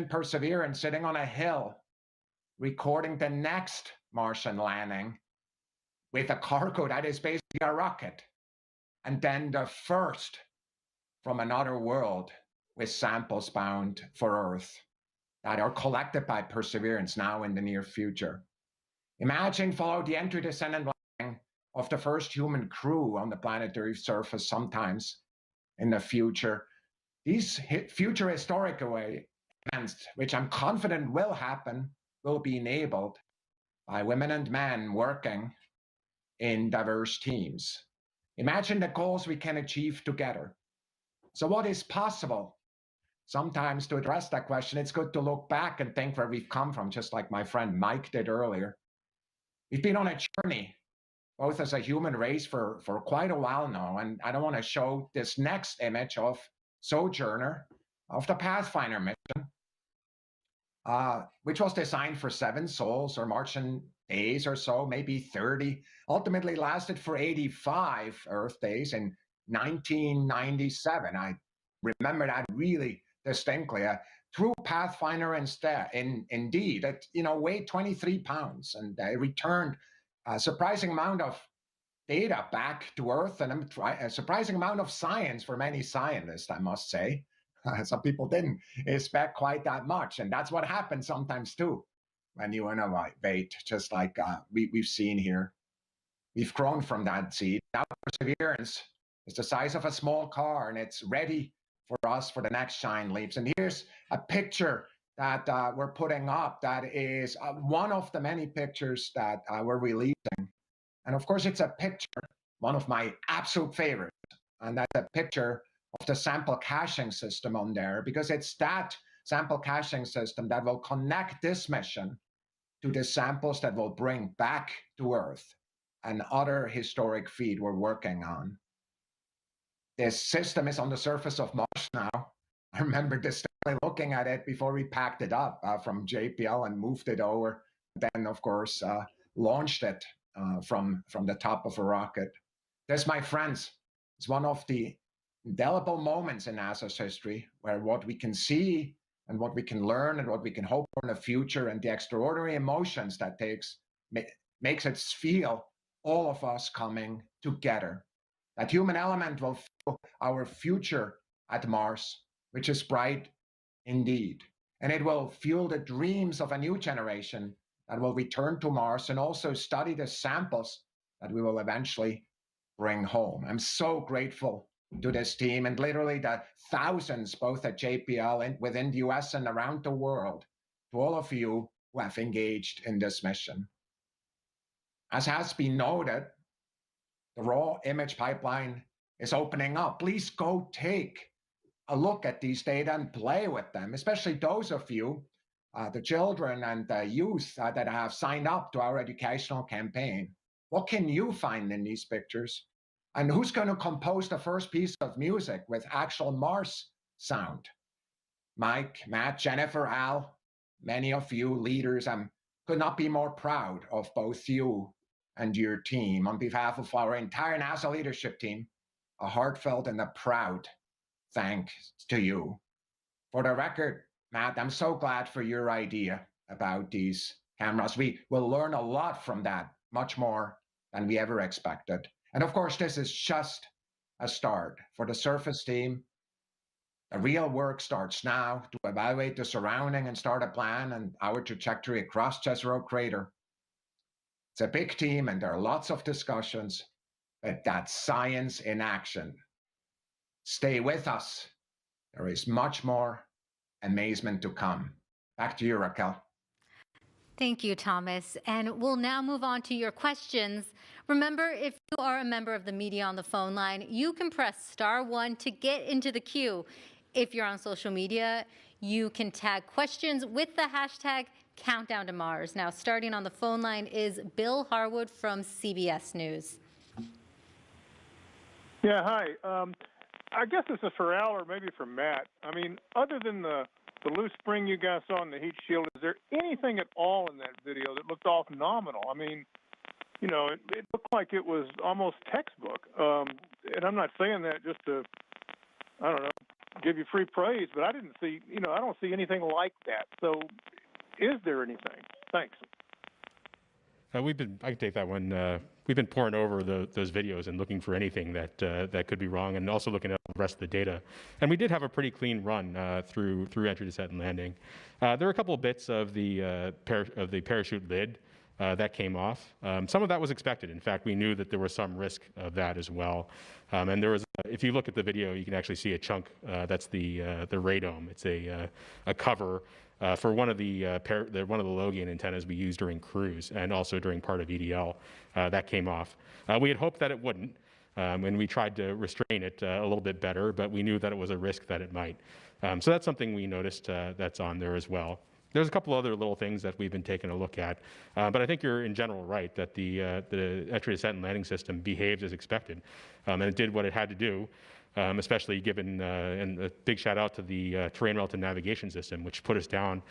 Perseverance sitting on a hill, recording the next Martian landing with a cargo that is basically a rocket, and then the first from another world with samples bound for Earth that are collected by Perseverance now in the near future. Imagine follow the entry, descent, and landing of the first human crew on the planetary surface sometimes in the future. These future historic events, which I'm confident will happen, will be enabled by women and men working in diverse teams. Imagine the goals we can achieve together. So what is possible? Sometimes to address that question, it's good to look back and think where we've come from, just like my friend Mike did earlier. We've been on a journey, both as a human race for quite a while now, and I don't want to show this next image of Sojourner of the Pathfinder mission, which was designed for 7 souls or Martian days or so, maybe 30, ultimately lasted for 85 Earth days in 1997. I remember that really distinctly. A true Pathfinder indeed. It weighed 23 pounds and returned a surprising amount of data back to Earth and a surprising amount of science for many scientists, I must say. Some people didn't expect quite that much, and that's what happens sometimes too when you innovate, just like we've seen here. We've grown from that seed. Now Perseverance is the size of a small car, and it's ready for us for the next shine leaps. And here's a picture that we're putting up that is one of the many pictures that we're releasing. And of course, it's a picture, one of my absolute favorites, and that's a picture of the sample caching system on there, because it's that sample caching system that will connect this mission to the samples that will bring back to Earth and other historic feed we're working on. This system is on the surface of Mars now. I remember distinctly looking at it before we packed it up from JPL and moved it over. Then, of course, launched it from the top of a rocket. This, my friends, is one of the indelible moments in NASA's history where what we can see and what we can learn and what we can hope for in the future and the extraordinary emotions that makes it feel all of us coming together. That human element will fuel our future at Mars, which is bright indeed. And it will fuel the dreams of a new generation that will return to Mars and also study the samples that we will eventually bring home. I'm so grateful to this team and literally the thousands, both at JPL and within the US and around the world, to all of you who have engaged in this mission. As has been noted, the raw image pipeline is opening up. Please go take a look at these data and play with them, especially those of you, the children and the youth that have signed up to our educational campaign. What can you find in these pictures? And who's going to compose the first piece of music with actual Mars sound? Mike, Matt, Jennifer, Al, many of you leaders, I could not be more proud of both you and your team. On behalf of our entire NASA leadership team, a heartfelt and a proud thanks to you. For the record, Matt, I'm so glad for your idea about these cameras. We will learn a lot from that, much more than we ever expected. And of course, this is just a start. For the surface team, the real work starts now to evaluate the surrounding and start a plan and our trajectory across Jezero Crater. It's a big team and there are lots of discussions, but that's science in action. Stay with us. There is much more amazement to come. Back to you, Raquel. Thank you, Thomas. And we'll now move on to your questions. Remember, if you are a member of the media on the phone line, you can press *1 to get into the queue. If you're on social media, you can tag questions with the hashtag Countdown to Mars. Now, starting on the phone line is Bill Harwood from CBS News. Yeah, hi. I guess this is for Al or maybe for Matt. I mean, other than the loose spring you guys saw in the heat shield, is there anything at all in that video that looked off nominal? I mean, you know, it looked like it was almost textbook. And I'm not saying that just to, I don't know, give you free praise, but I didn't see, you know, I don't see anything like that. So is there anything? Thanks. I can take that one. We've been poring over those videos and looking for anything that could be wrong, and also looking at the rest of the data. And we did have a pretty clean run through entry, descent, and landing. There are a couple of bits of the parachute lid that came off. Some of that was expected. In fact, we knew that there was some risk of that as well. And there was, if you look at the video, you can actually see a chunk. That's the radome. It's a cover for one of the low gain antennas we used during cruise and also during part of EDL. That came off. We had hoped that it wouldn't, and we tried to restrain it a little bit better, but we knew that it was a risk that it might. So that's something we noticed that's on there as well. There's a couple other little things that we've been taking a look at, but I think you're in general right that the entry, descent, and landing system behaved as expected, and it did what it had to do, especially given, and a big shout out to the terrain relative navigation system, which put us down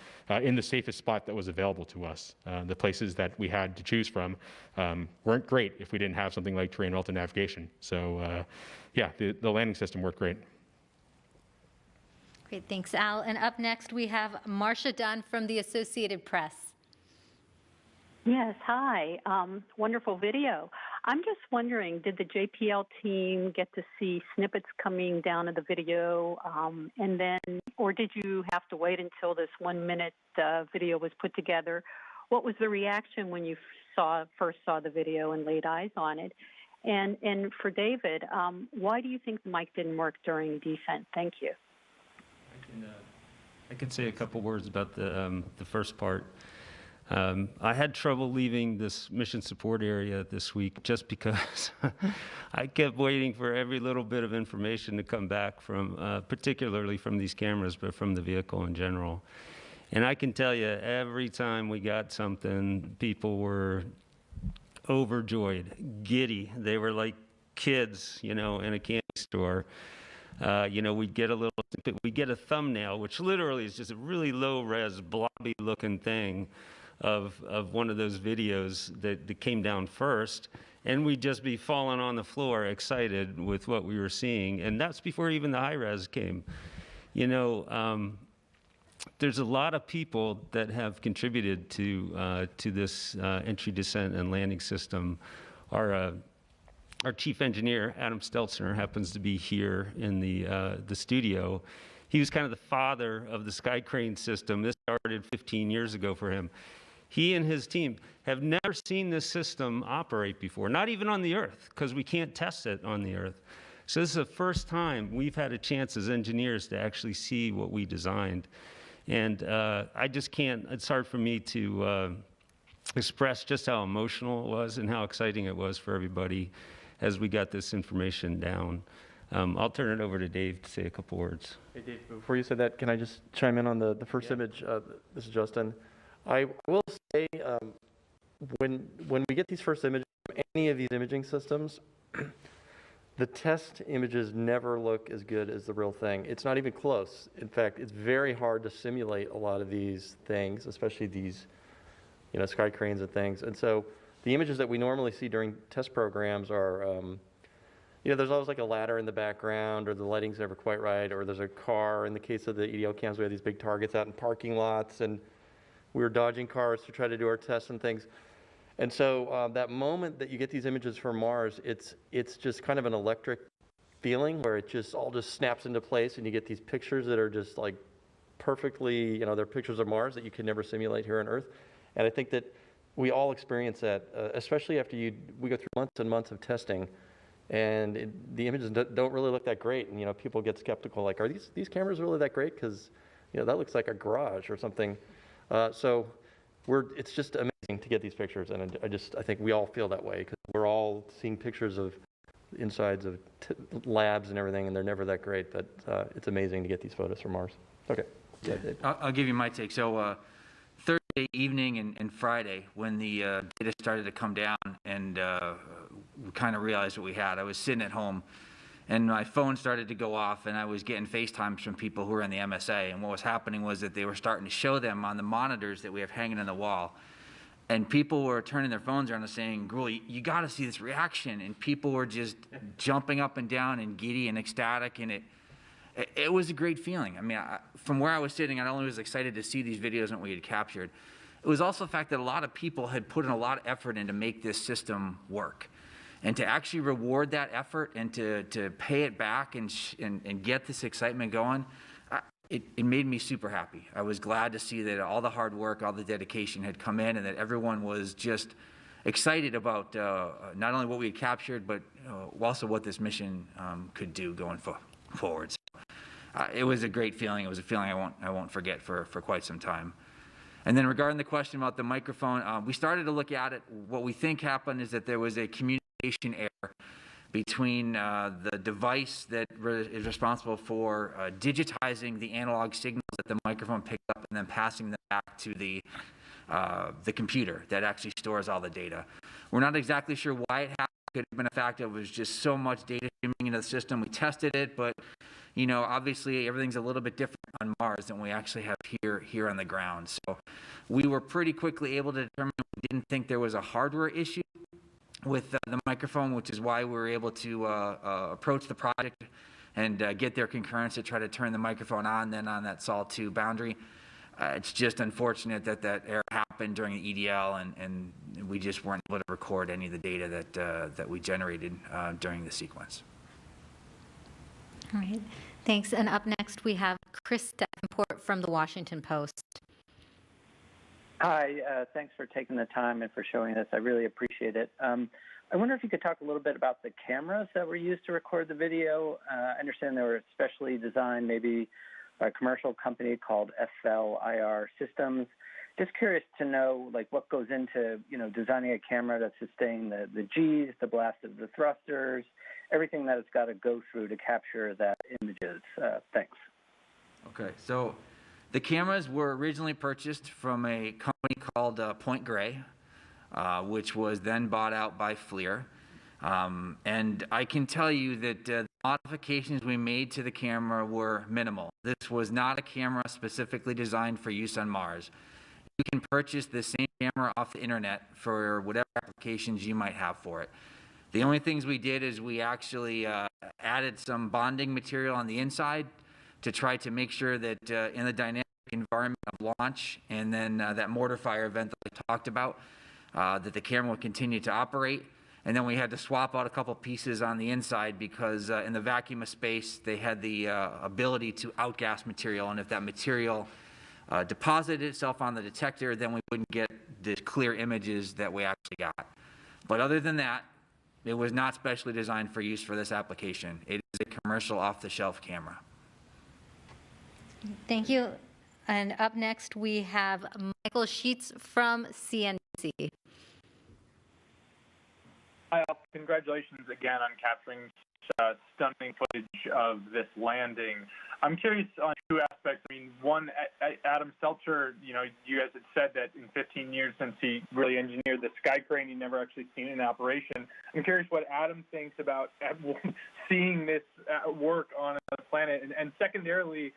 in the safest spot that was available to us. The places that we had to choose from weren't great if we didn't have something like terrain relative navigation. So yeah, the landing system worked great. Great, thanks, Al. And up next, we have Marcia Dunn from the Associated Press. Yes, hi. Wonderful video. I'm just wondering, did the JPL team get to see snippets coming down of the video, and then, or did you have to wait until this 1 minute video was put together? What was the reaction when you first saw the video and laid eyes on it? And for David, why do you think the mic didn't work during descent? Thank you. I can say a couple words about the first part. I had trouble leaving this mission support area this week just because I kept waiting for every little bit of information to come back from, particularly from these cameras, but from the vehicle in general. And I can tell you, every time we got something, people were overjoyed, giddy. They were like kids, you know, in a candy store. You know, we'd get a thumbnail, which literally is just a really low-res, blobby-looking thing of one of those videos that came down first, and we'd just be falling on the floor excited with what we were seeing, and that's before even the high-res came. You know, there's a lot of people that have contributed to this entry, descent, and landing system. Our chief engineer, Adam Stelzner, happens to be here in the studio. He was kind of the father of the sky crane system. This started 15 years ago for him. He and his team have never seen this system operate before, not even on the Earth, because we can't test it on the Earth. So this is the first time we've had a chance as engineers to actually see what we designed. And I just can't, it's hard for me to express just how emotional it was and how exciting it was for everybody as we got this information down. I'll turn it over to Dave to say a couple words. Hey, Dave, before you say that, can I just chime in on the first image? This is Justin. I will say, when we get these first images from any of these imaging systems, the test images never look as good as the real thing. It's not even close. In fact, it's very hard to simulate a lot of these things, especially these, you know, sky cranes and things. And so the images that we normally see during test programs are, you know, there's always like a ladder in the background, or the lighting's never quite right, or there's a car. In the case of the EDL cams, we had these big targets out in parking lots, and we were dodging cars to try to do our tests and things. And so that moment that you get these images from Mars, it's just kind of an electric feeling where it just all just snaps into place, and you get these pictures that are just like perfectly, you know, they're pictures of Mars that you can never simulate here on Earth. And I think that we all experience that, especially after we go through months and months of testing, and the images don't really look that great. And, you know, people get skeptical, like, are these cameras really that great? Because, you know, that looks like a garage or something. So it's just amazing to get these pictures, and I think we all feel that way, because we're all seeing pictures of insides of labs and everything, and they're never that great. But it's amazing to get these photos from Mars. Okay. Yeah, I'll give you my take. So Thursday evening and Friday, when the data started to come down and we kind of realized what we had, I was sitting at home and my phone started to go off, and I was getting FaceTimes from people who were in the MSA, and what was happening was that they were starting to show them on the monitors that we have hanging on the wall, and people were turning their phones around and saying, "Gruli, you got to see this reaction," and people were just jumping up and down and giddy and ecstatic, and it was a great feeling. I mean, from where I was sitting, I not only was excited to see these videos and what we had captured, it was also the fact that a lot of people had put in a lot of effort in to make this system work. And to actually reward that effort and to pay it back and get this excitement going, it made me super happy. I was glad to see that all the hard work, all the dedication had come in, and that everyone was just excited about not only what we had captured, but also what this mission could do going forward. So, it was a great feeling. It was a feeling I won't forget for quite some time. And then regarding the question about the microphone, we started to look at it. What we think happened is that there was a communication error between the device that is responsible for digitizing the analog signals that the microphone picked up and then passing them back to the computer that actually stores all the data. We're not exactly sure why it happened. It could have been a fact that it was just so much data streaming into the system. We tested it, but you know, obviously everything's a little bit different on Mars than we actually have here on the ground. So we were pretty quickly able to determine we didn't think there was a hardware issue with the microphone, which is why we were able to approach the project and get their concurrence to try to turn the microphone on then on that Sol 2 boundary. It's just unfortunate that that error happened during the EDL, and we just weren't able to record any of the data that we generated during the sequence. All right, thanks. And up next, we have Chris Davenport from the Washington Post. Hi, thanks for taking the time and for showing us. I really appreciate it. I wonder if you could talk a little bit about the cameras that were used to record the video. I understand they were specially designed, maybe by a commercial company called FLIR Systems. Just curious to know, like, what goes into, you know, designing a camera to sustain the Gs, the blast of the thrusters, everything that it's got to go through to capture that images. Thanks. Okay, so the cameras were originally purchased from a company called Point Grey, which was then bought out by FLIR. And I can tell you that the modifications we made to the camera were minimal. This was not a camera specifically designed for use on Mars. You can purchase the same camera off the internet for whatever applications you might have for it. The only things we did is we actually added some bonding material on the inside to try to make sure that in the dynamic environment of launch and then that mortar fire event that I talked about, that the camera would continue to operate. And then we had to swap out a couple pieces on the inside because in the vacuum of space, they had the ability to outgas material. And if that material deposited itself on the detector, then we wouldn't get the clear images that we actually got. But other than that, it was not specially designed for use for this application. It is a commercial off-the-shelf camera. Thank you. And up next, we have Michael Sheets from CNBC. Hi, congratulations again on capturing stunning footage of this landing. I'm curious on two aspects. I mean, one, Adam Seltzer, you know, you guys had said that in 15 years since he really engineered the sky crane, he never actually seen it in operation. I'm curious what Adam thinks about seeing this work on another planet, and secondarily,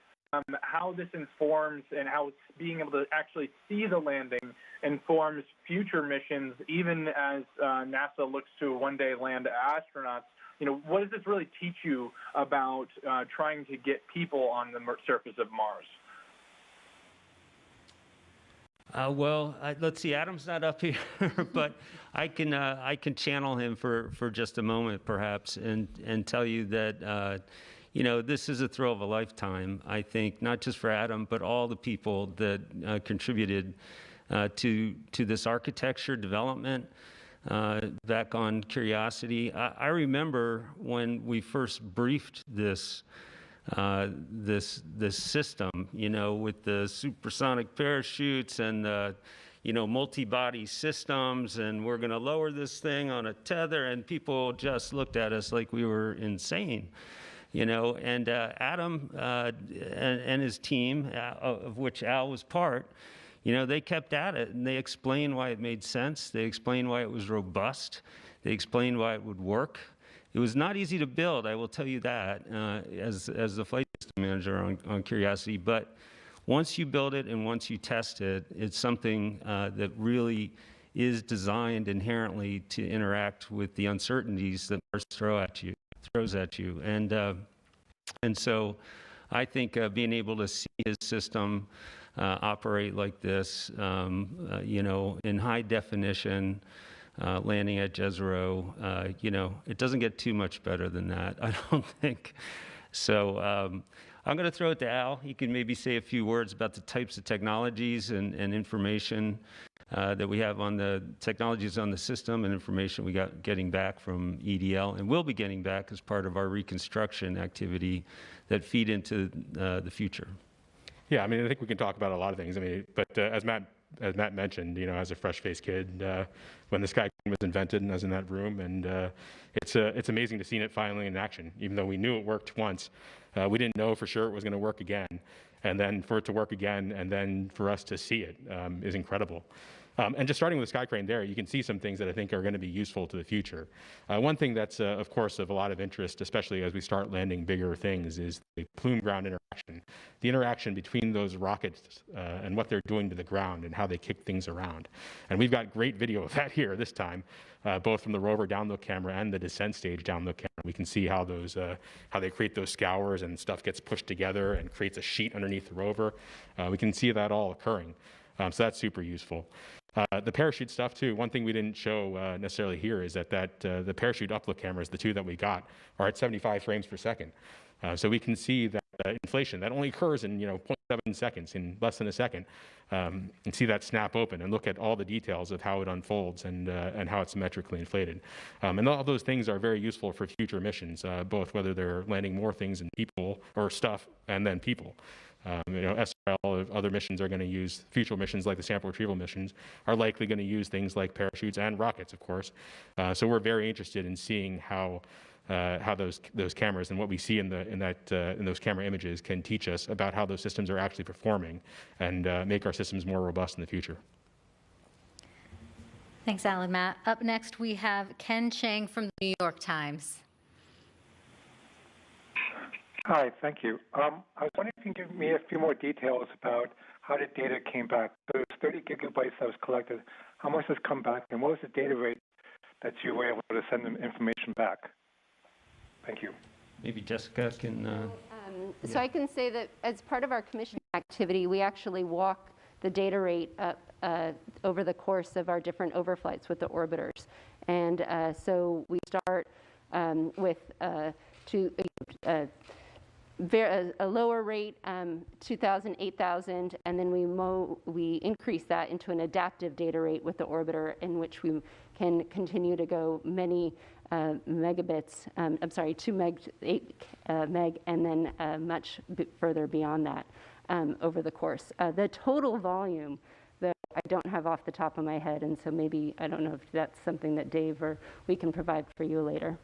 how this informs and how being able to actually see the landing informs future missions, even as NASA looks to one day land astronauts. You know, what does this really teach you about trying to get people on the surface of Mars? Well, let's see. Adam's not up here, but I can channel him for just a moment, perhaps, and tell you that. You know, this is a thrill of a lifetime, I think, not just for Adam, but all the people that contributed to this architecture development back on Curiosity. I remember when we first briefed this system, you know, with the supersonic parachutes and the, you know, multi-body systems, and we're going to lower this thing on a tether, and people just looked at us like we were insane. You know, and Adam and his team, of which Al was part, you know, they kept at it, and they explained why it made sense. They explained why it was robust. They explained why it would work. It was not easy to build, I will tell you that, as the flight system manager on Curiosity. But once you build it and once you test it, it's something that really is designed inherently to interact with the uncertainties that Mars throws at you. And so I think being able to see his system operate like this, you know, in high definition, landing at Jezero, you know, it doesn't get too much better than that, I don't think. So I'm going to throw it to Al. He can maybe say a few words about the types of technologies and information that we have on the technologies on the system and information we got getting back from EDL and will be getting back as part of our reconstruction activity that feed into the future. Yeah, I mean, I think we can talk about a lot of things. I mean, but as Matt mentioned, you know, as a fresh-faced kid, when the Sky Crane was invented, and I was in that room, and it's amazing to see it finally in action. Even though we knew it worked once, we didn't know for sure it was going to work again. And then for it to work again, and then for us to see it is incredible. And just starting with the Sky Crane there, you can see some things that I think are going to be useful to the future. One thing that's, of course, of a lot of interest, especially as we start landing bigger things, is the Plume ground interaction. The interaction between those rockets and what they're doing to the ground and how they kick things around. And we've got great video of that here this time, both from the Rover download camera and the descent stage download camera. We can see how those, how they create those scours and stuff gets pushed together and creates a sheet underneath the Rover. We can see that all occurring. So that's super useful. The parachute stuff too, one thing we didn't show necessarily here is that the parachute upload cameras, the two that we got, are at 75 frames per second. So we can see that inflation, that only occurs in 0.7 seconds, in less than a second, and see that snap open and look at all the details of how it unfolds and how it's symmetrically inflated. And all those things are very useful for future missions, both whether they're landing more things in people or stuff and then people. SRL, other missions are going to use, future missions like the sample retrieval missions, are likely going to use things like parachutes and rockets, of course. So we're very interested in seeing how those cameras and what we see in those camera images can teach us about how those systems are actually performing and make our systems more robust in the future. Thanks, Al and Matt. Up next, we have Ken Chang from the New York Times. Hi, thank you. I was wondering if you can give me a few more details about how the data came back. So it was 30 gigabytes that was collected. How much has come back, and what was the data rate that you were able to send them information back? Thank you. Maybe Jessica can... So I can say that as part of our commissioning activity, we actually walk the data rate up over the course of our different overflights with the orbiters. And so we start with a lower rate, 2,000, 8,000, and then we increase that into an adaptive data rate with the orbiter, in which we can continue to go many megabits, 2 meg, 8 meg, and then much further beyond that over the course. The total volume that I don't have off the top of my head, and so maybe, I don't know if that's something that Dave or we can provide for you later.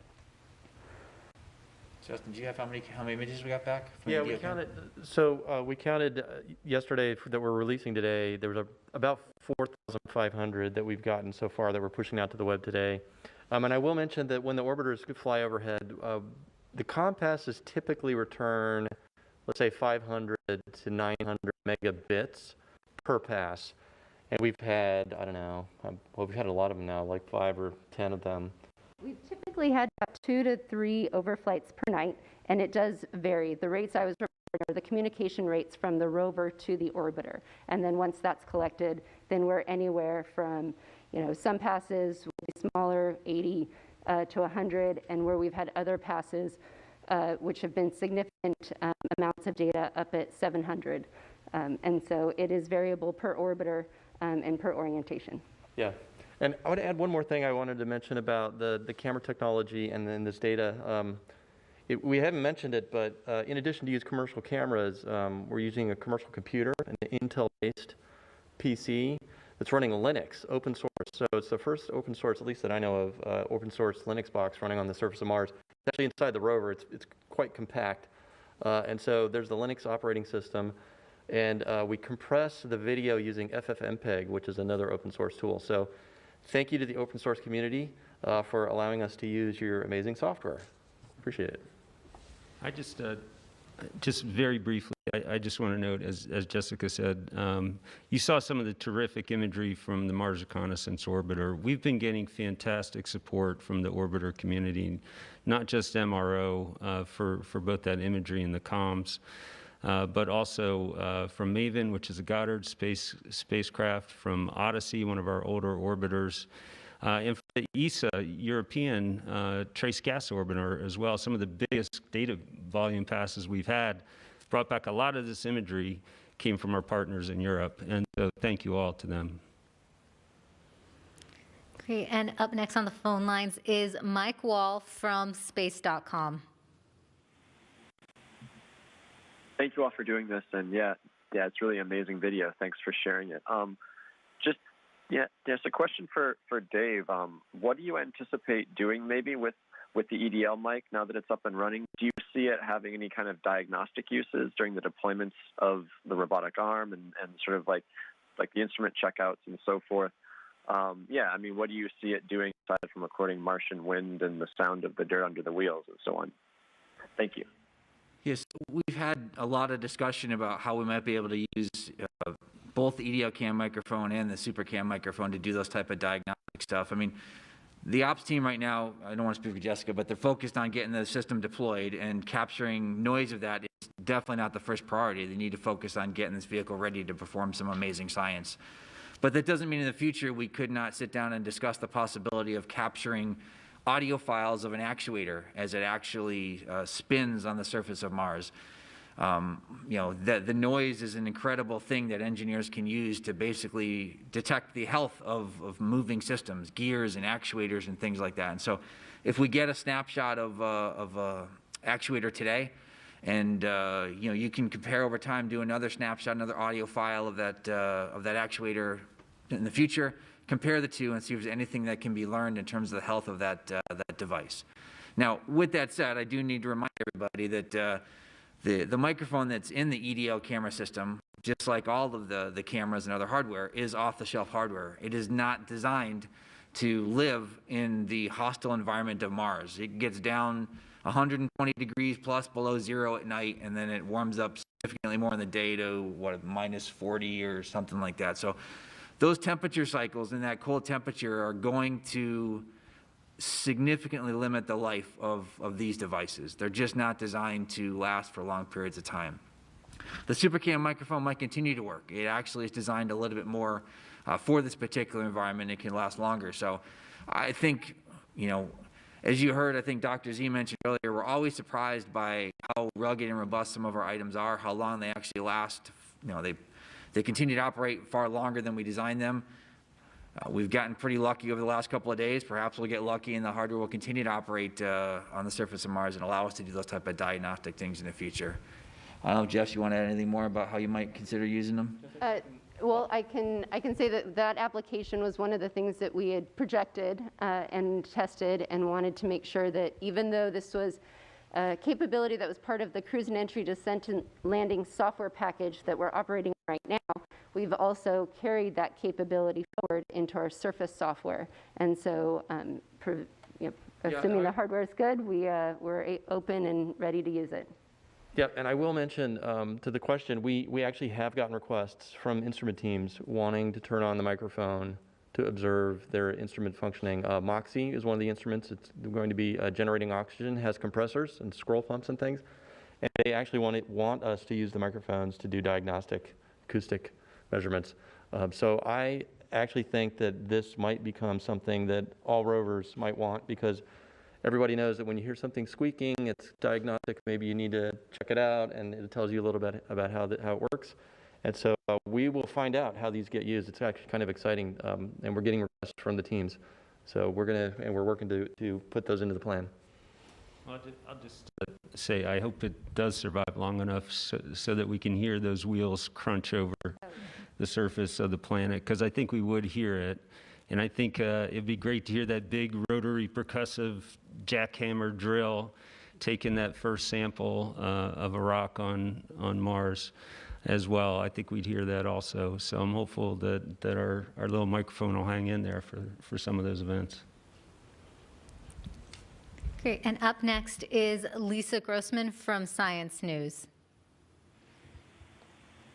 Justin, do you have how many images we got back? Yeah, we counted. So we counted yesterday that we're releasing today. There was about 4,500 that we've gotten so far that we're pushing out to the web today. And I will mention that when the orbiters fly overhead, the compasses typically return, let's say, 500 to 900 megabits per pass. And we've had, I don't know, well, we've had a lot of them now, like 5 or 10 of them. We've typically had about 2 to 3 overflights per night, and it does vary. The rates I was referring to are the communication rates from the rover to the orbiter. And then once that's collected, then we're anywhere from, some passes will be smaller, 80 to 100, and where we've had other passes which have been significant amounts of data up at 700. And so it is variable per orbiter and per orientation. Yeah. And I want to add one more thing I wanted to mention about the camera technology and then this data. We haven't mentioned it, but in addition to use commercial cameras, we're using a commercial computer, an Intel-based PC that's running Linux, open source. So it's the first open source, at least that I know of, open source Linux box running on the surface of Mars. It's actually inside the rover. It's quite compact. And so there's the Linux operating system. And we compress the video using FFmpeg, which is another open source tool. So thank you to the open source community for allowing us to use your amazing software. Appreciate it. I just very briefly, I just want to note, as Jessica said, you saw some of the terrific imagery from the Mars Reconnaissance Orbiter. We've been getting fantastic support from the orbiter community, not just MRO for both that imagery and the comms, but also from MAVEN, which is a Goddard spacecraft, from Odyssey, one of our older orbiters, and for the ESA European Trace Gas Orbiter as well. Some of the biggest data volume passes we've had brought back a lot of this imagery came from our partners in Europe. And so thank you all to them. Great. And up next on the phone lines is Mike Wall from space.com. Thank you all for doing this, and yeah, it's really amazing video. Thanks for sharing it. Just a question for Dave. What do you anticipate doing maybe with the EDL mic now that it's up and running? Do you see it having any kind of diagnostic uses during the deployments of the robotic arm and sort of like the instrument checkouts and so forth? I mean, what do you see it doing aside from recording Martian wind and the sound of the dirt under the wheels and so on? Thank you. Yes, we've had a lot of discussion about how we might be able to use both the EDL cam microphone and the super cam microphone to do those type of diagnostic stuff. I mean, the ops team right now, I don't want to speak for Jessica, but they're focused on getting the system deployed, and capturing noise of that is definitely not the first priority. They need to focus on getting this vehicle ready to perform some amazing science. But that doesn't mean in the future we could not sit down and discuss the possibility of capturing audio files of an actuator as it actually spins on the surface of Mars. The noise is an incredible thing that engineers can use to basically detect the health of moving systems, gears and actuators and things like that. And so if we get a snapshot of a actuator today, and you can compare over time, do another snapshot, another audio file of that actuator in the future, compare the two and see if there's anything that can be learned in terms of the health of that device. Now, with that said, I do need to remind everybody that the microphone that's in the EDL camera system, just like all of the cameras and other hardware, is off-the-shelf hardware. It is not designed to live in the hostile environment of Mars. It gets down 120 degrees plus below zero at night, and then it warms up significantly more in the day to, minus 40 or something like that. So those temperature cycles and that cold temperature are going to significantly limit the life of these devices. They're just not designed to last for long periods of time. The SuperCam microphone might continue to work. It actually is designed a little bit more for this particular environment. It can last longer. So I think, as you heard, I think Dr. Z mentioned earlier, we're always surprised by how rugged and robust some of our items are, how long they actually last. They continue to operate far longer than we designed them. We've gotten pretty lucky over the last couple of days. Perhaps we'll get lucky and the hardware will continue to operate on the surface of Mars and allow us to do those type of diagnostic things in the future. I don't know, Jeff, you want to add anything more about how you might consider using them? Well, I can say that application was one of the things that we had projected and tested, and wanted to make sure that even though this was a capability that was part of the cruise and entry, descent and landing software package that we're operating right now, we've also carried that capability forward into our surface software. And so assuming the hardware is good, we're open and ready to use it. Yep, and I will mention to the question, we actually have gotten requests from instrument teams wanting to turn on the microphone to observe their instrument functioning. MOXIE is one of the instruments. It's going to be generating oxygen, has compressors and scroll pumps and things. And they actually want us to use the microphones to do diagnostic acoustic measurements. So I actually think that this might become something that all rovers might want, because everybody knows that when you hear something squeaking, it's diagnostic. Maybe you need to check it out, and it tells you a little bit about how it works. And so we will find out how these get used. It's actually kind of exciting, and we're getting requests from the teams. So we're working to put those into the plan. Well, I'll just say I hope it does survive long enough so that we can hear those wheels crunch over the surface of the planet, because I think we would hear it. And I think it'd be great to hear that big rotary percussive jackhammer drill taking that first sample of a rock on Mars as well. I think we'd hear that also. So I'm hopeful that our little microphone will hang in there for some of those events. Great. And up next is Lisa Grossman from Science News.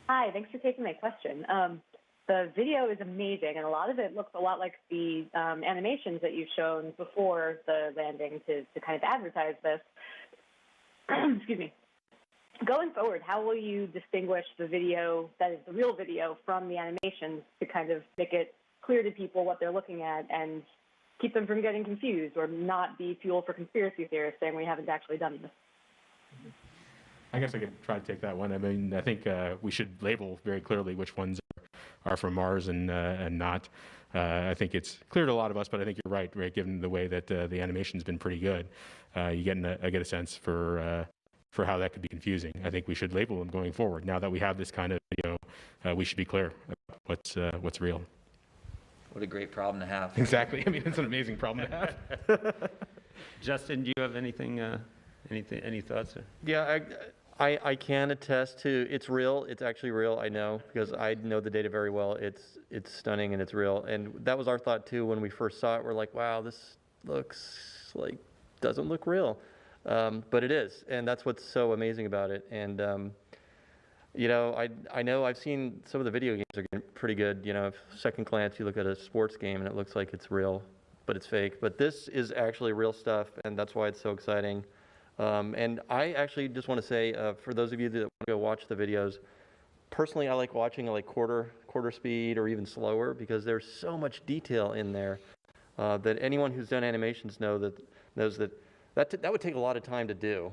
Hi, thanks for taking my question. The video is amazing, and a lot of it looks a lot like the animations that you've shown before the landing to kind of advertise this. Excuse me. Going forward, how will you distinguish the video that is the real video from the animations to kind of make it clear to people what they're looking at and keep them from getting confused or not be fuel for conspiracy theorists saying we haven't actually done this? I guess I could try to take that one. I mean, I think we should label very clearly which ones are from Mars and not. I think it's clear to a lot of us, but I think you're right, given the way that the animation's been pretty good. You get a sense for how that could be confusing. I think we should label them going forward. Now that we have this kind of video, we should be clear about what's real. What a great problem to have. Exactly. I mean, it's an amazing problem to have. Justin, do you have anything, any thoughts? Yeah, I can attest to it's real. It's actually real. I know because I know the data very well. It's stunning and it's real. And that was our thought too when we first saw it. We're like, wow, this looks like doesn't look real, but it is, and that's what's so amazing about it. And you know, I know I've seen some of the video games are getting pretty good. You know, if second glance you look at a sports game and it looks like it's real, but it's fake. But this is actually real stuff, and that's why it's so exciting. And I actually just want to say, for those of you that want to go watch the videos, personally I like watching like quarter speed or even slower because there's so much detail in there that anyone who's done animations knows that would take a lot of time to do.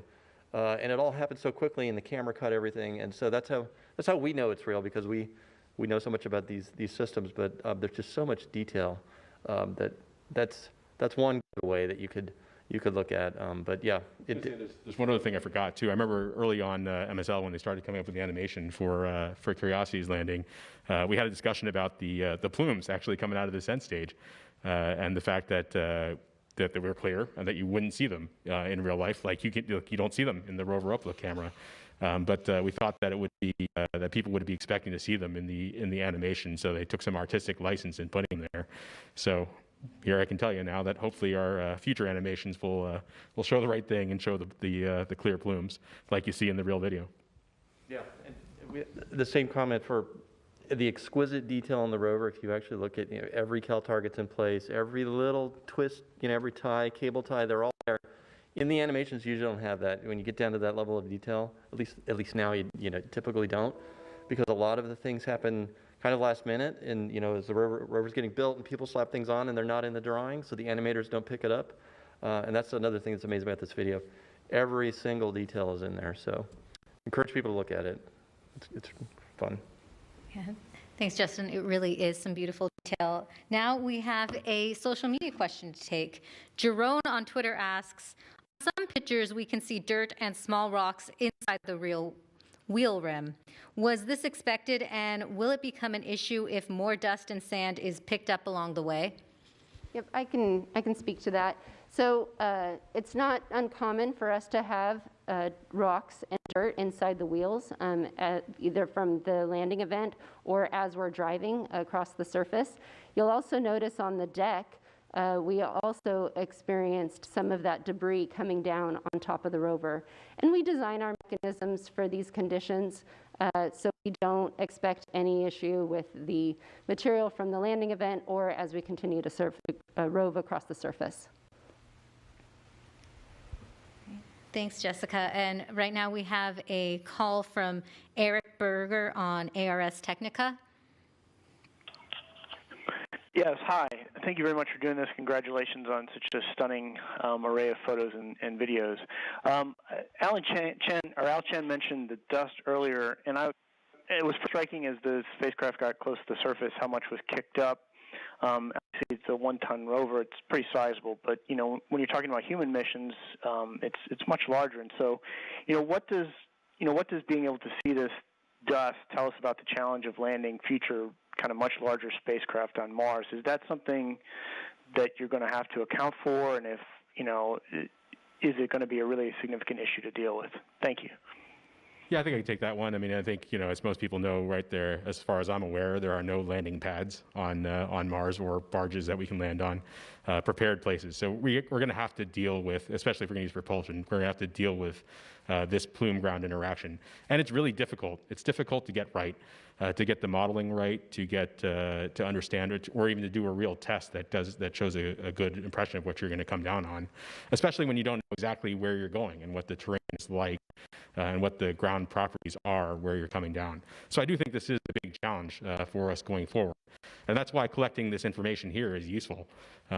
And it all happened so quickly, and the camera cut everything, and so that's how we know it's real because we know so much about these systems. But there's just so much detail that's one way that you could look at. But yeah, there's one other thing I forgot too. I remember early on MSL when they started coming up with the animation for Curiosity's landing, we had a discussion about the plumes actually coming out of the descent stage, and the fact that they were clear and that you wouldn't see them in real life, like you don't see them in the Rover uplook camera. But we thought that it would be that people would be expecting to see them in the animation, so they took some artistic license in putting them there. So here I can tell you now that hopefully our future animations will show the right thing and show the clear plumes like you see in the real video. Yeah, and the same comment for the exquisite detail on the Rover. If you actually look at every cal target's in place, every little twist, every tie, cable tie, they're all there. In the animations, you usually don't have that. When you get down to that level of detail, at least now you typically don't, because a lot of the things happen kind of last minute, and as the Rover's getting built and people slap things on and they're not in the drawing, so the animators don't pick it up. And that's another thing that's amazing about this video. Every single detail is in there, so encourage people to look at it. It's fun. Yeah. Thanks, Justin. It really is some beautiful detail. Now we have a social media question to take. Jerome on Twitter asks, on some pictures we can see dirt and small rocks inside the real wheel rim. Was this expected, and will it become an issue if more dust and sand is picked up along the way? Yep, I can speak to that. So it's not uncommon for us to have rocks and dirt inside the wheels, either from the landing event or as we're driving across the surface. You'll also notice on the deck, we also experienced some of that debris coming down on top of the Rover. And we design our mechanisms for these conditions, so we don't expect any issue with the material from the landing event or as we continue to rove across the surface. Thanks, Jessica. And right now we have a call from Eric Berger on ARS Technica. Yes, hi. Thank you very much for doing this. Congratulations on such a stunning array of photos and videos. Al Chen mentioned the dust earlier, and it was striking as the spacecraft got close to the surface how much was kicked up. It's a 1-ton rover. It's pretty sizable, but when you're talking about human missions, it's much larger. And so, what does being able to see this dust tell us about the challenge of landing future kind of much larger spacecraft on Mars? Is that something that you're going to have to account for, and if is it going to be a really significant issue to deal with? Thank you. Yeah, I think I can take that one. I mean, I think, as most people know, right there, as far as I'm aware, there are no landing pads on Mars or barges that we can land on, prepared places. So we're going to have to deal with, especially if we're going to use propulsion, we're going to have to deal with this plume ground interaction. And it's really difficult. It's difficult to get right, to get the modeling right, to get to understand it, or even to do a real test that shows a good impression of what you're going to come down on, especially when you don't know exactly where you're going and what the terrain is like. And what the ground properties are where you're coming down. So I do think this is a big challenge for us going forward. And that's why collecting this information here is useful.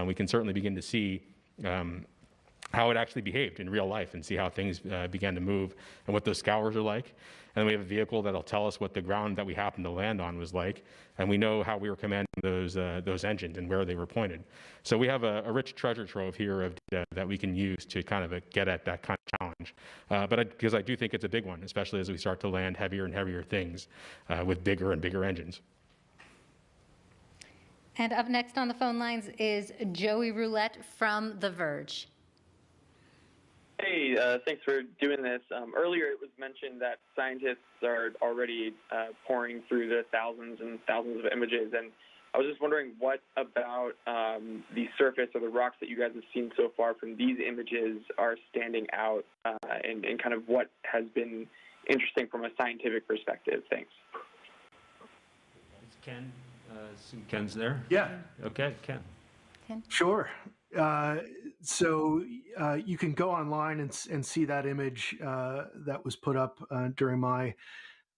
We can certainly begin to see how it actually behaved in real life and see how things began to move and what those scours are like. And then we have a vehicle that'll tell us what the ground that we happened to land on was like, and we know how we were commanding those engines and where they were pointed. So we have a rich treasure trove here of data that we can use to kind of get at that kind of challenge. Because I do think it's a big one, especially as we start to land heavier and heavier things with bigger and bigger engines. And up next on the phone lines is Joey Roulette from The Verge. Hey, thanks for doing this. Earlier it was mentioned that scientists are already pouring through the thousands and thousands of images, and I was just wondering what about the surface or the rocks that you guys have seen so far from these images are standing out, and kind of what has been interesting from a scientific perspective. Thanks. Ken, Ken's there? Yeah. Okay, Ken. Sure. So you can go online and see that image that was put up during my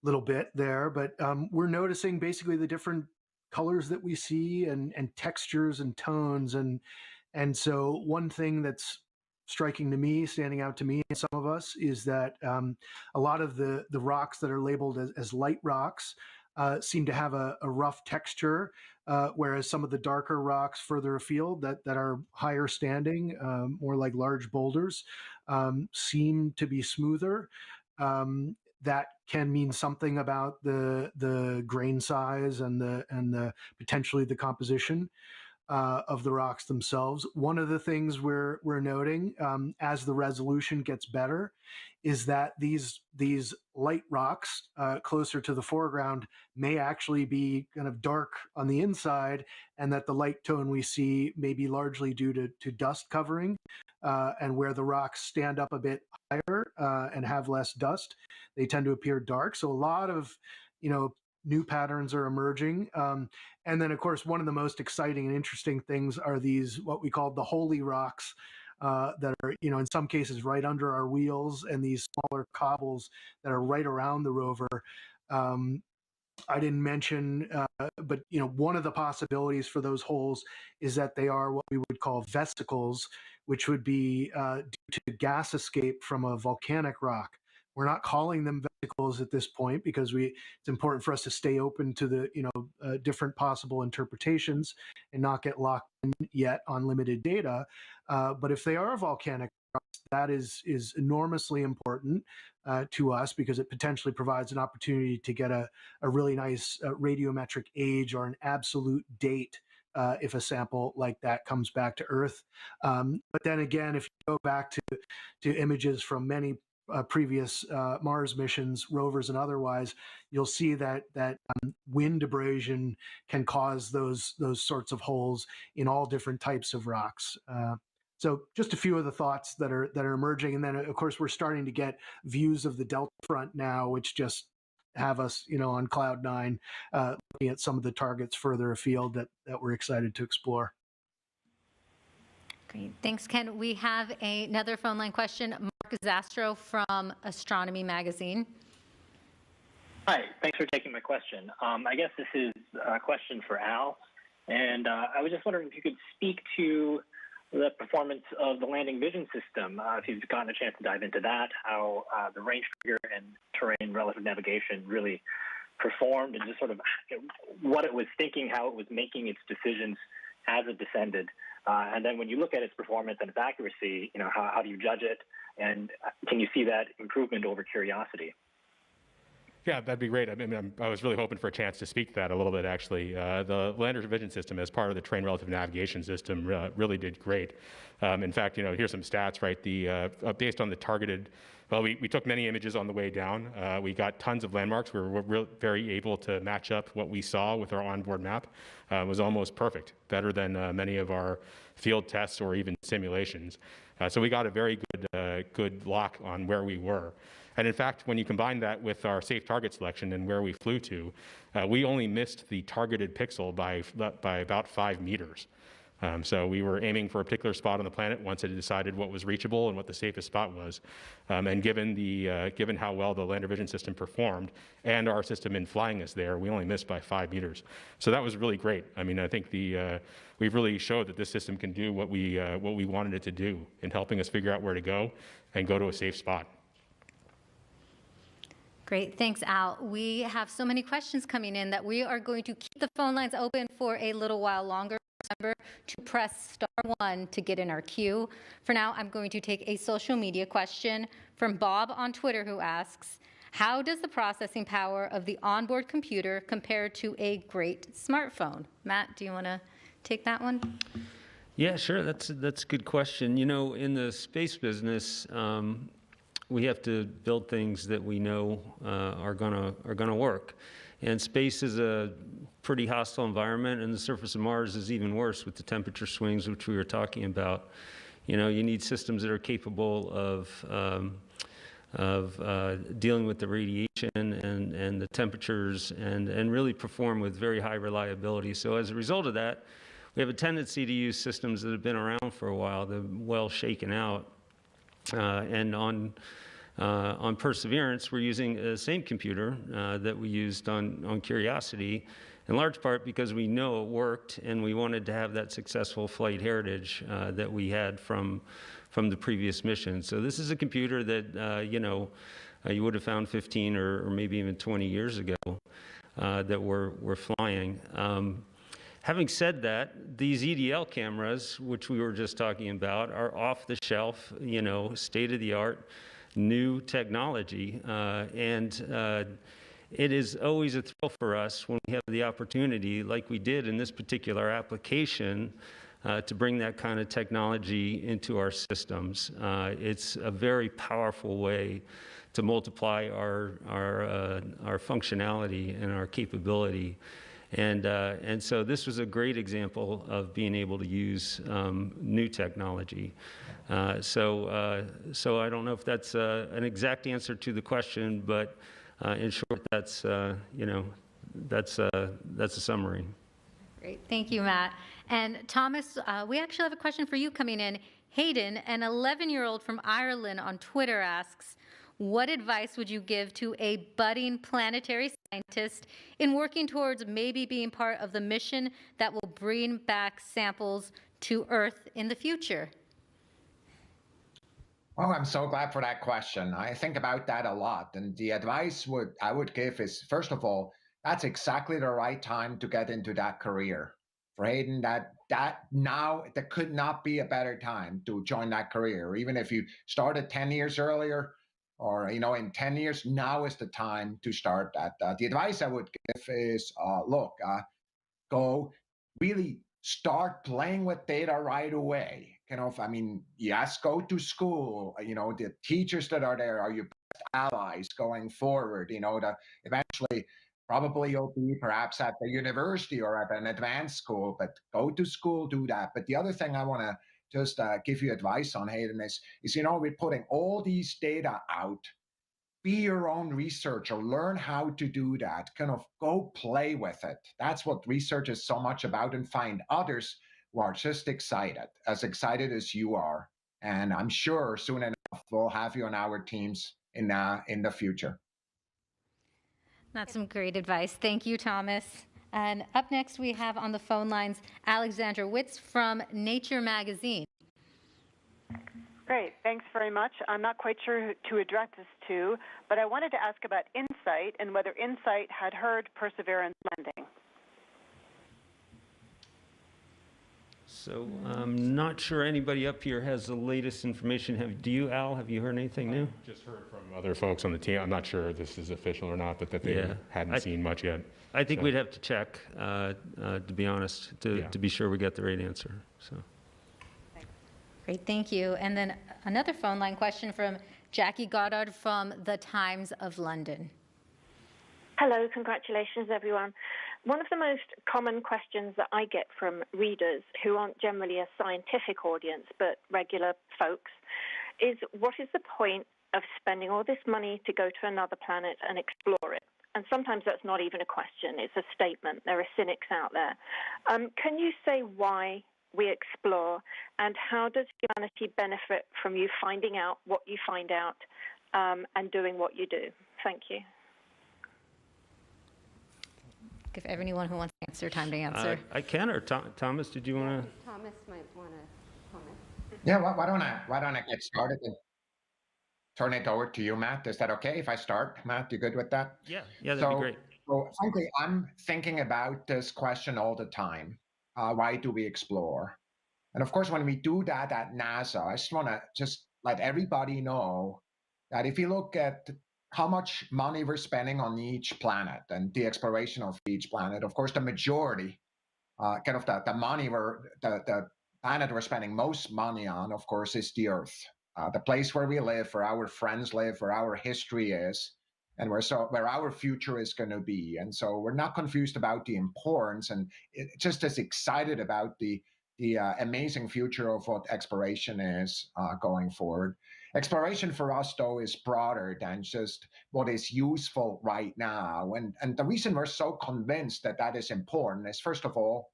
little bit there. But we're noticing basically the different colors that we see and textures and tones. And so one thing that's striking to me, standing out to me and some of us, is that a lot of the rocks that are labeled as light rocks seem to have a rough texture, whereas some of the darker rocks further afield that are higher standing, more like large boulders, seem to be smoother. That can mean something about the grain size and the potentially the composition of the rocks themselves. One of the things we're noting as the resolution gets better is that these light rocks closer to the foreground may actually be kind of dark on the inside, and that the light tone we see may be largely due to dust covering, and where the rocks stand up a bit higher and have less dust, they tend to appear dark. So a lot of, new patterns are emerging. And then, of course, one of the most exciting and interesting things are these, what we call the holy rocks, that are, in some cases right under our wheels, and these smaller cobbles that are right around the rover. I didn't mention, but one of the possibilities for those holes is that they are what we would call vesicles, which would be due to gas escape from a volcanic rock. We're not calling them vesicles at this point because it's important for us to stay open to the different possible interpretations and not get locked in yet on limited data. But if they are volcanic rocks, that is enormously important to us, because it potentially provides an opportunity to get a really nice radiometric age or an absolute date if a sample like that comes back to Earth. But then again, if you go back to images from many previous Mars missions, rovers and otherwise, you'll see that wind abrasion can cause those sorts of holes in all different types of rocks. So just a few of the thoughts that are emerging, and then of course we're starting to get views of the Delta Front now, which just have us, on cloud nine, looking at some of the targets further afield that we're excited to explore. Great. Thanks, Ken. We have another phone line question. Mark Zastro from Astronomy Magazine. Hi. Thanks for taking my question. I guess this is a question for Al. And I was just wondering if you could speak to the performance of the landing vision system, if you've gotten a chance to dive into that, how the range figure and terrain relative navigation really performed, and just sort of what it was thinking, how it was making its decisions as it descended. And then when you look at its performance and its accuracy, how do you judge it? And can you see that improvement over Curiosity? Yeah, that'd be great. I was really hoping for a chance to speak to that a little bit, actually. The Lander's Vision System, as part of the Terrain Relative Navigation System, really did great. In fact, here's some stats, right? Based on the targeted, well, we took many images on the way down. We got tons of landmarks. We were very able to match up what we saw with our onboard map. It was almost perfect, better than many of our field tests or even simulations. So we got a very good lock on where we were. And in fact, when you combine that with our safe target selection and where we flew to, we only missed the targeted pixel by about 5 meters. So we were aiming for a particular spot on the planet once it had decided what was reachable and what the safest spot was. And given how well the lander vision system performed and our system in flying us there, we only missed by 5 meters. So that was really great. I mean, I think we've really showed that this system can do what we wanted it to do in helping us figure out where to go and go to a safe spot. Great, thanks, Al. We have so many questions coming in that we are going to keep the phone lines open for a little while longer. Remember to press *1 to get in our queue. For now, I'm going to take a social media question from Bob on Twitter, who asks, how does the processing power of the onboard computer compare to a great smartphone? Matt, do you want to take that one? Yeah, sure. That's a good question. You know, in the space business, we have to build things that we know are gonna work. And space is a pretty hostile environment, and the surface of Mars is even worse with the temperature swings, which we were talking about. You know, you need systems that are capable of dealing with the radiation and the temperatures and really perform with very high reliability. So as a result of that, we have a tendency to use systems that have been around for a while, that are well shaken out. And on Perseverance, we're using the same computer that we used on Curiosity, in large part because we know it worked and we wanted to have that successful flight heritage that we had from the previous mission. So this is a computer that, you know, you would have found 15 or maybe even 20 years ago that we're flying. Having said that, these EDL cameras, which we were just talking about, are off the shelf, you know, state-of-the-art, new technology. It is always a thrill for us when we have the opportunity, like we did in this particular application, to bring that kind of technology into our systems. It's a very powerful way to multiply our functionality and our capability. And so this was a great example of being able to use new technology. So I don't know if that's an exact answer to the question, but in short, that's you know, that's a summary. Great, thank you, Matt. And Thomas, we actually have a question for you coming in. Hayden, an 11-year-old from Ireland on Twitter, asks, what advice would you give to a budding planetary scientist in working towards maybe being part of the mission that will bring back samples to Earth in the future? Well, I'm so glad for that question. I think about that a lot. And the advice I would give is, first of all, that's exactly the right time to get into that career. For Hayden, that now there could not be a better time to join that career. Even if you started 10 years earlier, or, you know, in 10 years, now is the time to start that. The advice I would give is, look, go really start playing with data right away. Kind of, I mean, yes, go to school. You know, the teachers that are there are your best allies going forward. You know, that eventually probably you'll be perhaps at the university or at an advanced school, but go to school, do that. But the other thing I want to just give you advice on, Hayden, is, you know, we're putting all these data out. Be your own researcher, learn how to do that, kind of go play with it. That's what research is so much about, and find others who are just excited as you are. And I'm sure soon enough we'll have you on our teams in the future. That's some great advice. Thank you, Thomas. And up next we have on the phone lines Alexandra Witz from Nature magazine. Great, thanks very much. I'm not quite sure who to address this to, but I wanted to ask about InSight and whether InSight had heard Perseverance landing. So I'm not sure anybody up here has the latest information. Do you, Al? Have you heard anything new? Just heard from other folks on the team. I'm not sure if this is official or not, but that they hadn't seen much yet. I think we'd have to check, to be honest, to be sure we get the right answer. So. Great, thank you. And then another phone line question from Jackie Goddard from the Times of London. Hello, congratulations everyone. One of the most common questions that I get from readers who aren't generally a scientific audience but regular folks is, what is the point of spending all this money to go to another planet and explore it? And sometimes that's not even a question, it's a statement. There are cynics out there. Can you say why we explore, and how does humanity benefit from you finding out what you find out and doing what you do? Thank you. Give everyone who wants to answer time to answer. I can, or Thomas, did you want to? Thomas might want to comment. Yeah, why don't I get started and turn it over to you, Matt? Is that okay if I start? Matt, you good with that? Yeah, that'd be great. So frankly, I'm thinking about this question all the time. Why do we explore? And of course, when we do that at NASA, I just want to let everybody know that if you look at how much money we're spending on each planet and the exploration of each planet, of course, the majority, the money the planet we're spending most money on, of course, is the Earth, the place where we live, where our friends live, where our history is, and where our future is going to be. And so we're not confused about the importance, and just as excited about the amazing future of what exploration is going forward. Exploration for us, though, is broader than just what is useful right now. And the reason we're so convinced that that is important is, first of all,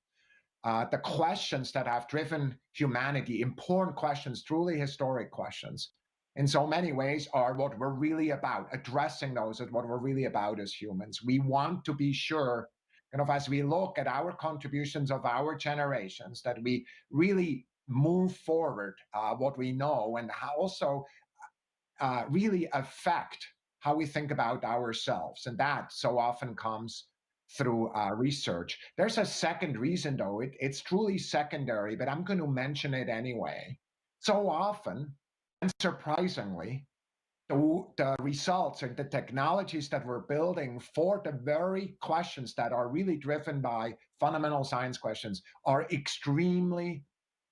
the questions that have driven humanity, important questions, truly historic questions, in so many ways are what we're really about. Addressing those is what we're really about as humans. We want to be sure, as we look at our contributions of our generations, that we really move forward what we know, and how also really affect how we think about ourselves. And that so often comes through research. There's a second reason, though. It's truly secondary, but I'm going to mention it anyway. So often, and surprisingly, the results and the technologies that we're building for the very questions that are really driven by fundamental science questions are extremely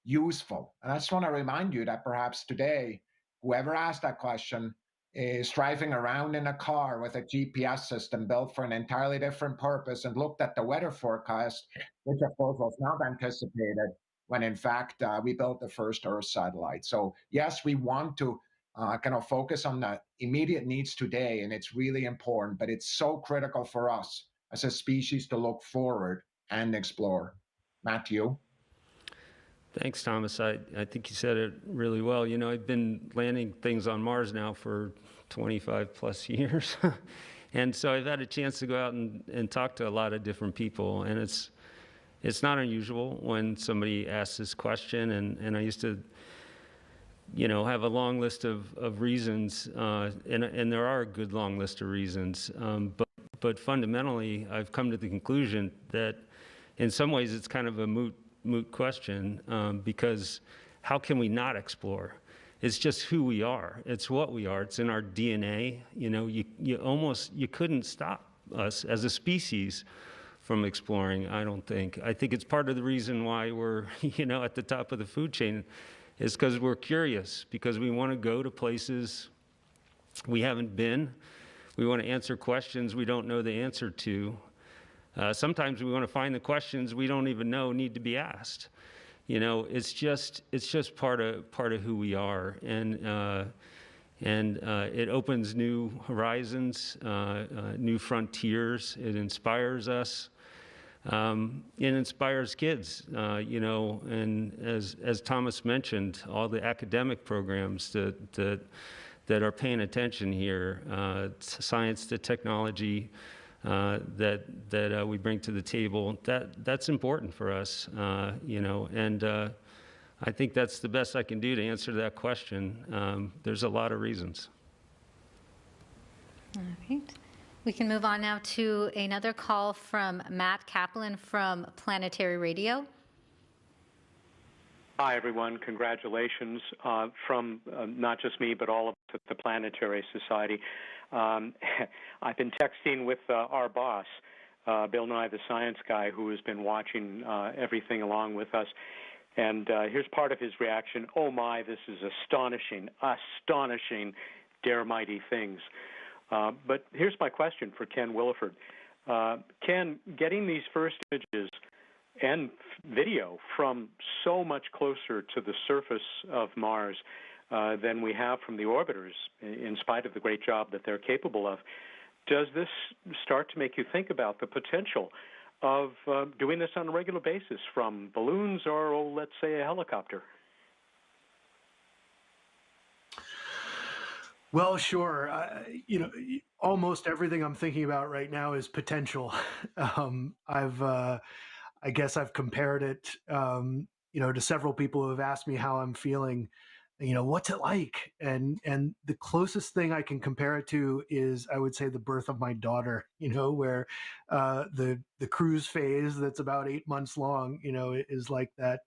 useful. And I just want to remind you that perhaps today, whoever asked that question is driving around in a car with a GPS system built for an entirely different purpose and looked at the weather forecast, which of course was not anticipated when in fact we built the first Earth satellite. So yes, we want to focus on the immediate needs today, and it's really important, but it's so critical for us as a species to look forward and explore. Matthew? Thanks, Thomas. I think you said it really well. You know, I've been landing things on Mars now for 25 plus years. And so I've had a chance to go out and talk to a lot of different people. And it's not unusual when somebody asks this question. And I used to, have a long list of reasons. And there are a good long list of reasons. But fundamentally, I've come to the conclusion that in some ways it's kind of a moot question, because how can we not explore? It's just who we are. It's what we are. It's in our DNA. You couldn't stop us as a species from exploring, I don't think. I think it's part of the reason why we're, at the top of the food chain, is because we're curious, because we want to go to places we haven't been. We want to answer questions we don't know the answer to. Sometimes we want to find the questions we don't even know need to be asked. It's just part of who we are, and it opens new horizons, new frontiers. It inspires us. It inspires kids, and as Thomas mentioned, all the academic programs that are paying attention here, science to technology, that we bring to the table, that's important for us, and I think that's the best I can do to answer that question. There's a lot of reasons. All right. We can move on now to another call from Matt Kaplan from Planetary Radio. Hi, everyone. Congratulations from not just me, but all of the Planetary Society. I've been texting with our boss, Bill Nye, the science guy, who has been watching everything along with us. And here's part of his reaction. Oh, my, this is astonishing, dare mighty things. But here's my question for Ken Williford. Ken, getting these first images and video from so much closer to the surface of Mars than we have from the orbiters, in spite of the great job that they're capable of, does this start to make you think about the potential of doing this on a regular basis from balloons or, oh, let's say, a helicopter? Well, sure. Almost everything I'm thinking about right now is potential. I guess I've compared it, to several people who have asked me how I'm feeling. What's it like? And the closest thing I can compare it to is, I would say, the birth of my daughter. Where the cruise phase that's about 8 months long, is like that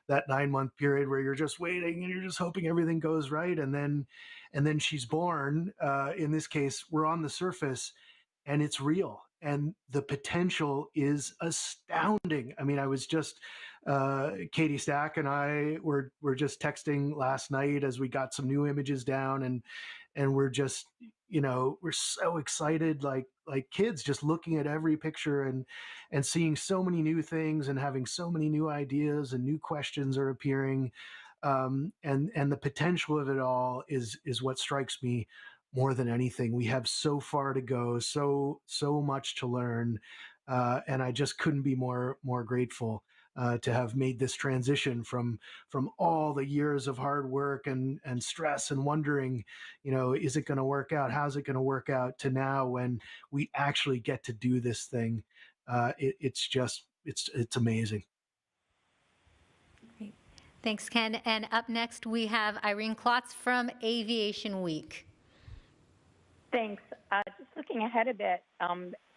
9-month period where you're just waiting and you're just hoping everything goes right, and then she's born. In this case, we're on the surface, and it's real, and the potential is astounding. I mean, I was just Katie Stack and I were just texting last night as we got some new images down, and we're just we're so excited, like kids, just looking at every picture and seeing so many new things and having so many new ideas and new questions are appearing, and the potential of it all is what strikes me more than anything. We have so far to go, so much to learn, and I just couldn't be more grateful to have made this transition from all the years of hard work and stress and wondering, is it going to work out? How's it going to work out? To now, when we actually get to do this thing, it's amazing. Great. Thanks, Ken. And up next, we have Irene Klotz from Aviation Week. Thanks. Just looking ahead a bit,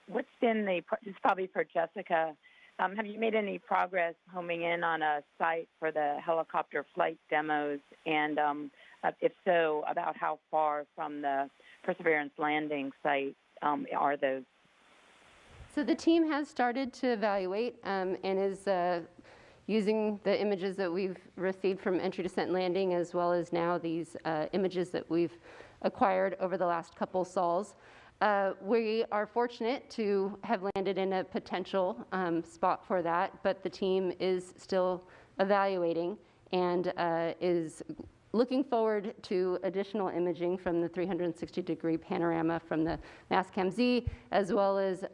what's been this is probably for Jessica. Have you made any progress homing in on a site for the helicopter flight demos? And if so, about how far from the Perseverance landing site are those? So the team has started to evaluate and is using the images that we've received from entry, descent, landing, as well as now these images that we've acquired over the last couple sols. We are fortunate to have landed in a potential spot for that, but the team is still evaluating and is looking forward to additional imaging from the 360-degree panorama from the Mastcam Z, as well as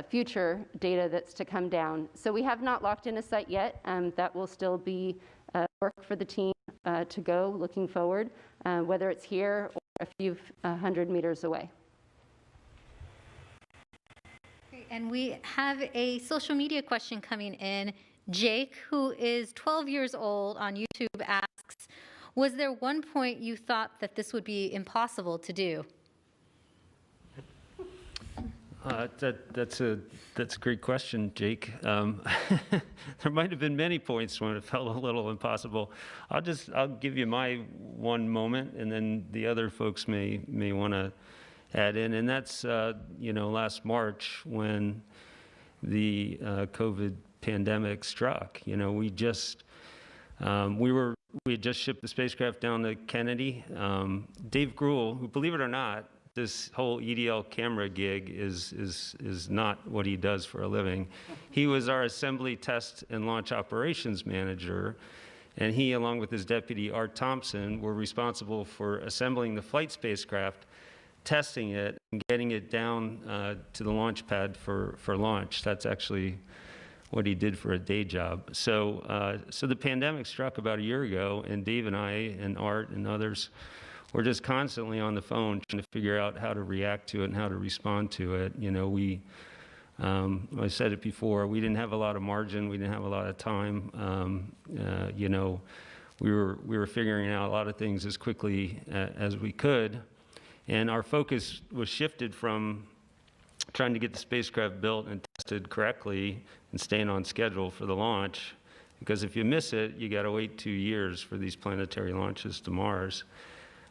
future data that's to come down. So we have not locked in a site yet. That will still be work for the team to go looking forward, whether it's here or a few hundred meters away. Great. And we have a social media question coming in. Jake, who is 12 years old on YouTube, asks, was there one point you thought that this would be impossible to do? That's a great question, Jake. There might have been many points when it felt a little impossible. I'll give you my one moment, and then the other folks may want to add in. And that's last March when the COVID pandemic struck. We had just shipped the spacecraft down to Kennedy. Dave Gruhl, who, believe it or not, this whole EDL camera gig is not what he does for a living. He was our assembly, test, and launch operations manager, and he, along with his deputy, Art Thompson, were responsible for assembling the flight spacecraft, testing it, and getting it down to the launch pad for launch. That's actually what he did for a day job. So the pandemic struck about a year ago, and Dave and I and Art and others we're just constantly on the phone trying to figure out how to react to it and how to respond to it. I said it before, we didn't have a lot of margin, we didn't have a lot of time. We were figuring out a lot of things as quickly as we could, and our focus was shifted from trying to get the spacecraft built and tested correctly and staying on schedule for the launch, because if you miss it, you got to wait 2 years for these planetary launches to Mars.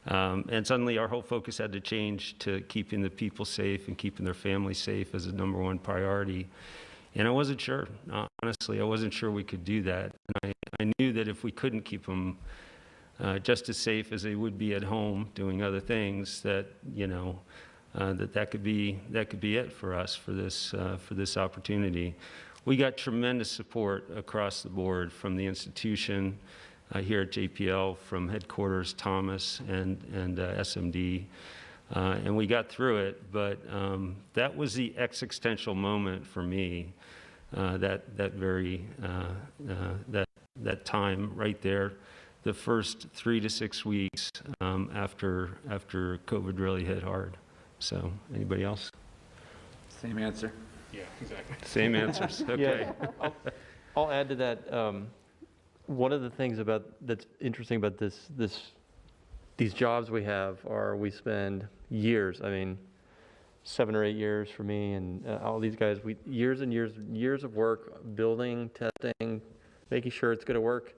And suddenly our whole focus had to change to keeping the people safe and keeping their families safe as a #1 priority. And I wasn't sure, honestly, I wasn't sure we could do that. And I knew that if we couldn't keep them just as safe as they would be at home doing other things, that that could be it for us for this opportunity. We got tremendous support across the board from the institution. Here at JPL, from headquarters, Thomas and SMD, and we got through it. But that was the existential moment for me. That time right there, the first 3 to 6 weeks after COVID really hit hard. So, anybody else? Same answer. Yeah, exactly. Same answers. Okay. Yeah, I'll add to that. One of the things that's interesting about these jobs we have are we spend years. I mean, 7 or 8 years for me and all these guys. Years and years of work building, testing, making sure it's going to work.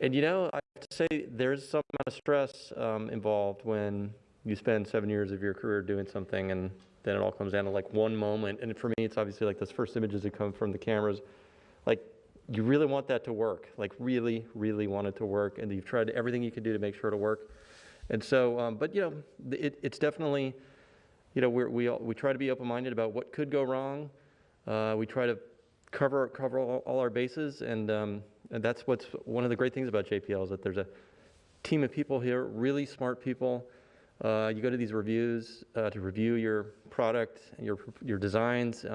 And I have to say there's some amount of stress involved when you spend 7 years of your career doing something and then it all comes down to like one moment. And for me, it's obviously like those first images that come from the cameras. Like, you really want that to work, like really, really want it to work. And you've tried everything you can do to make sure it'll work. And so, but it's definitely, we try to be open-minded about what could go wrong. We try to cover all our bases. And that's what's one of the great things about JPL is that there's a team of people here, really smart people. You go to these reviews to review your product and your designs.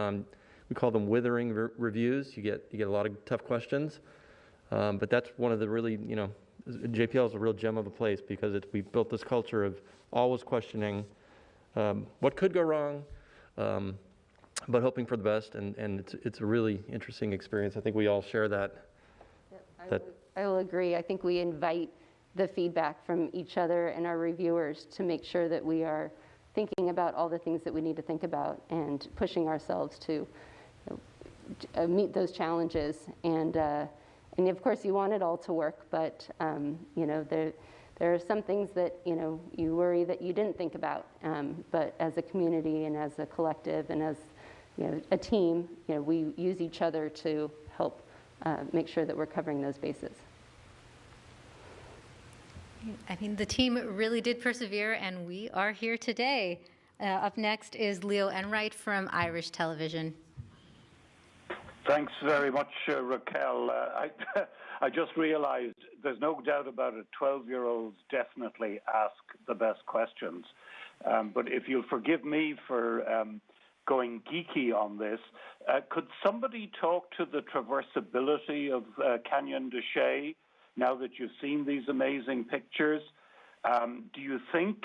We call them withering reviews. You get a lot of tough questions, but that's one of the really JPL is a real gem of a place because we built this culture of always questioning what could go wrong, but hoping for the best. And it's a really interesting experience. I think we all share that. I will agree. I think we invite the feedback from each other and our reviewers to make sure that we are thinking about all the things that we need to think about and pushing ourselves to meet those challenges. And of course, you want it all to work, but there are some things that you worry that you didn't think about. But as a community and as a collective and as a team, we use each other to help make sure that we're covering those bases. I mean, the team really did persevere, and we are here today. Up next is Leo Enright from Irish Television. Thanks very much, Raquel. I just realized there's no doubt about it. 12-year-olds definitely ask the best questions. But if you'll forgive me for going geeky on this, could somebody talk to the traversability of Canyon de Chelly now that you've seen these amazing pictures? Do you think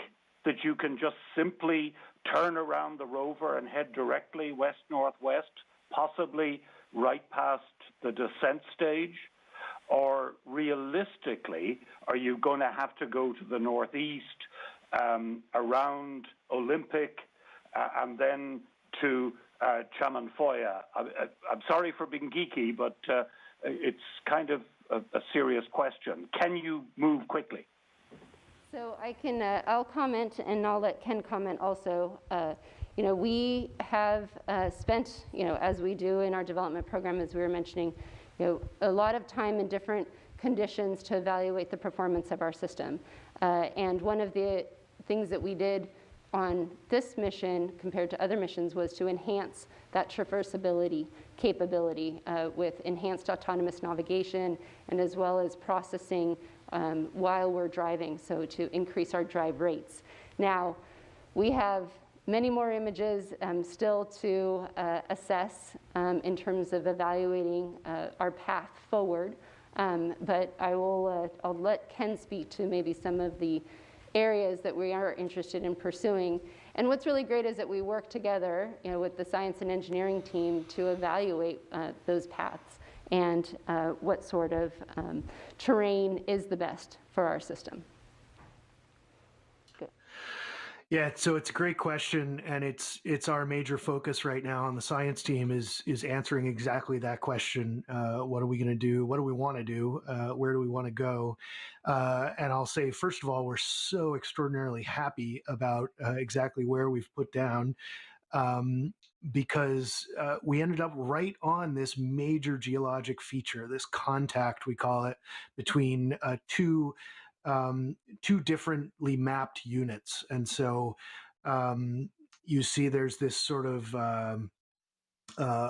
that you can just simply turn around the rover and head directly west-northwest, possibly right past the descent stage? Or realistically, are you going to have to go to the northeast, around Olympic, and then to Chamanfoya? I'm sorry for being geeky, but it's kind of a serious question. Can you move quickly? So I'll comment, and I'll let Ken comment also. We have spent, as we do in our development program, as we were mentioning, a lot of time in different conditions to evaluate the performance of our system. And one of the things that we did on this mission compared to other missions was to enhance that traversability capability with enhanced autonomous navigation and as well as processing while we're driving, so to increase our drive rates. Now, we have many more images still to assess in terms of evaluating our path forward, but I'll let Ken speak to maybe some of the areas that we are interested in pursuing. And what's really great is that we work together with the science and engineering team to evaluate those paths and what sort of terrain is the best for our system. Yeah, so it's a great question, and it's our major focus right now on the science team is answering exactly that question. What are we going to do? What do we want to do? Where do we want to go? And I'll say, first of all, we're so extraordinarily happy about exactly where we've put down, because we ended up right on this major geologic feature, this contact, we call it, between two differently mapped units. And so you see there's this sort of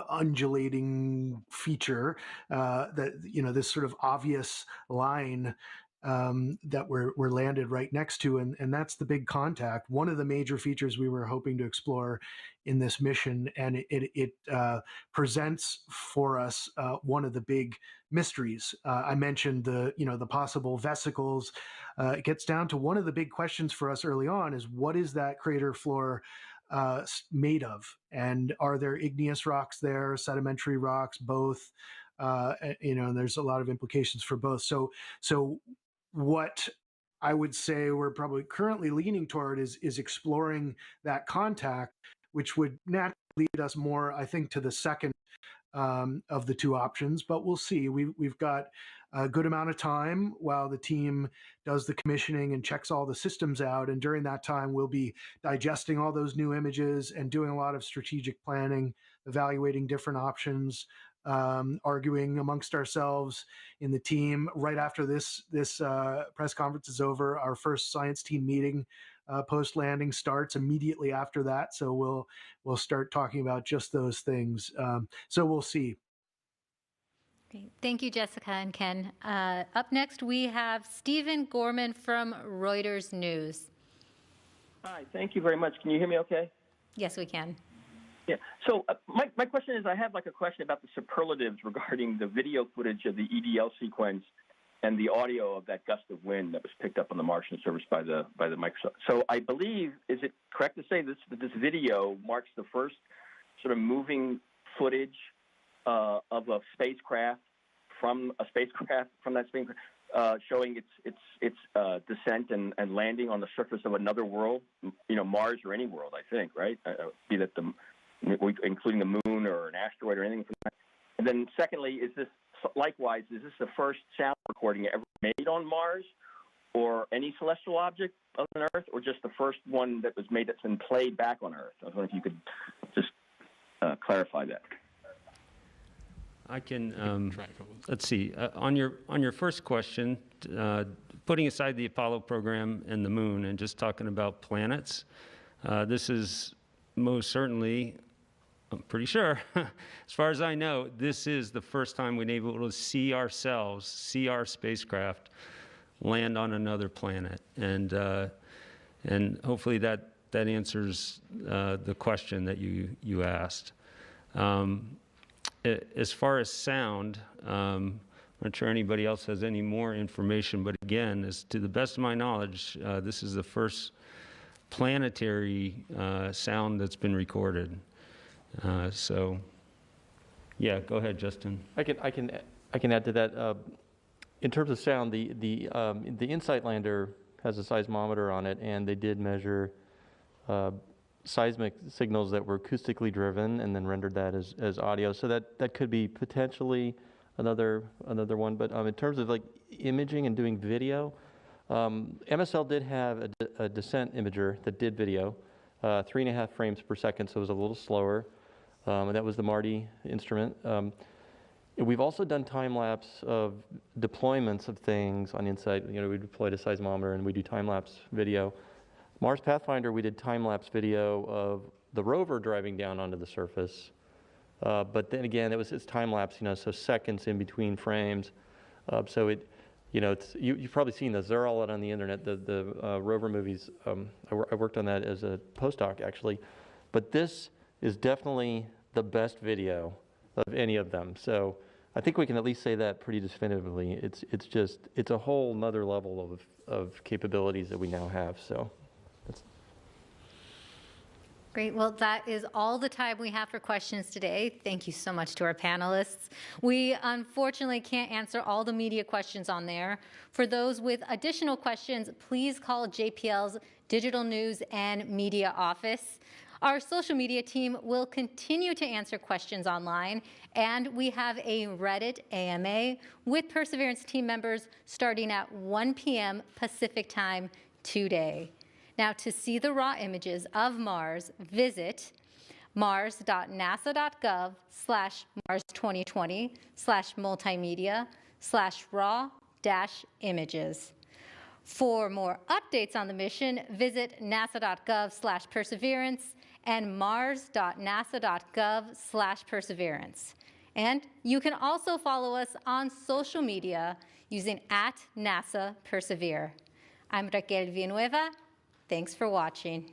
undulating feature that, this sort of obvious line that we're landed right next to, and that's the big contact. One of the major features we were hoping to explore in this mission, and it presents for us one of the big mysteries. I mentioned the possible vesicles. It gets down to one of the big questions for us early on is what is that crater floor made of, and are there igneous rocks there, sedimentary rocks, both? And there's a lot of implications for both. So what I would say we're probably currently leaning toward is exploring that contact, which would naturally lead us more, I think, to the second of the two options. But we'll see. We've got a good amount of time while the team does the commissioning and checks all the systems out. And during that time, we'll be digesting all those new images and doing a lot of strategic planning, evaluating different options, arguing amongst ourselves in the team. Right after this press conference is over, our first science team meeting post landing starts immediately after that. So we'll start talking about just those things. So we'll see. Great. Thank you, Jessica and Ken. Up next, we have Stephen Gorman from Reuters News. Hi, thank you very much. Can you hear me okay? Yes, we can. Yeah. So my question is, I have a question about the superlatives regarding the video footage of the EDL sequence and the audio of that gust of wind that was picked up on the Martian surface by the Microsoft. So I believe, is it correct to say that this video marks the first sort of moving footage of a spacecraft from that spacecraft, showing its descent and landing on the surface of another world, Mars or any world, I think, right? Be that including the moon or an asteroid or anything from that. And then secondly, is this the first sound recording ever made on Mars or any celestial object other than Earth, or just the first one that was made that's been played back on Earth? I was wondering if you could just clarify that. I can, let's see, on your first question, putting aside the Apollo program and the moon and just talking about planets, this is most certainly, I'm pretty sure, as far as I know, this is the first time we've been able to see ourselves, see our spacecraft land on another planet. And hopefully that answers the question that you asked. As far as sound, I'm not sure anybody else has any more information, but again, as to the best of my knowledge, this is the first planetary sound that's been recorded. So, yeah, go ahead, Justin. I can add to that. In terms of sound, the InSight lander has a seismometer on it, and they did measure seismic signals that were acoustically driven and then rendered that as audio. So that could be potentially another one. But in terms of imaging and doing video, MSL did have a descent imager that did video, 3.5 frames per second, so it was a little slower. And that was the Marte instrument. We've also done time-lapse of deployments of things on InSight. We deployed a seismometer and we do time-lapse video. Mars Pathfinder, we did time-lapse video of the rover driving down onto the surface. But then again, it's time-lapse, so seconds in between frames. So you've probably seen those. They're all out on the internet, the rover movies. I worked on that as a postdoc, actually. But this is definitely the best video of any of them. So I think we can at least say that pretty definitively. It's a whole nother level of capabilities that we now have. So that's Great. Well, that is all the time we have for questions today. Thank you so much to our panelists. We unfortunately can't answer all the media questions on there. For those with additional questions, please call JPL's Digital News and Media Office. Our social media team will continue to answer questions online, and we have a Reddit AMA with Perseverance team members starting at 1 p.m. Pacific time today. Now, to see the raw images of Mars, visit mars.nasa.gov/mars2020/multimedia/raw-images. For more updates on the mission, visit nasa.gov/perseverance and mars.nasa.gov/perseverance. And you can also follow us on social media using @NASA Persevere. I'm Raquel Villanueva. Thanks for watching.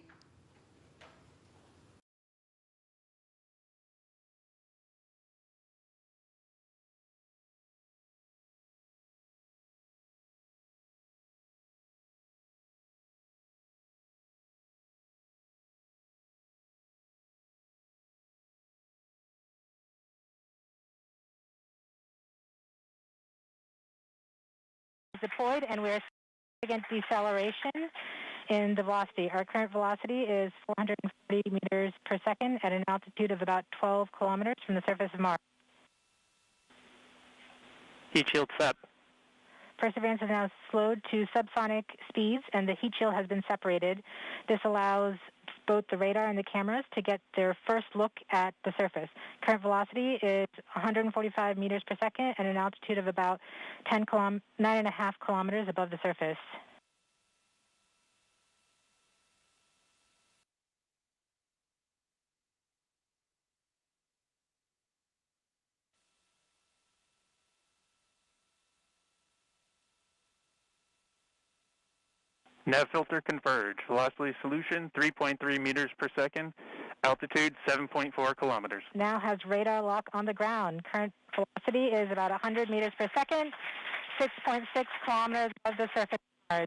Deployed, and we're against deceleration in the velocity. Our current velocity is 440 meters per second at an altitude of about 12 kilometers from the surface of Mars. Heat shield set. Perseverance is now slowed to subsonic speeds, and the heat shield has been separated. This allows both the radar and the cameras to get their first look at the surface. Current velocity is 145 meters per second at an altitude of about 9.5 kilometers above the surface. Nav filter converge. Velocity solution 3.3 meters per second. Altitude 7.4 kilometers. Now has radar lock on the ground. Current velocity is about 100 meters per second, 6.6 kilometers above the surface of Mars.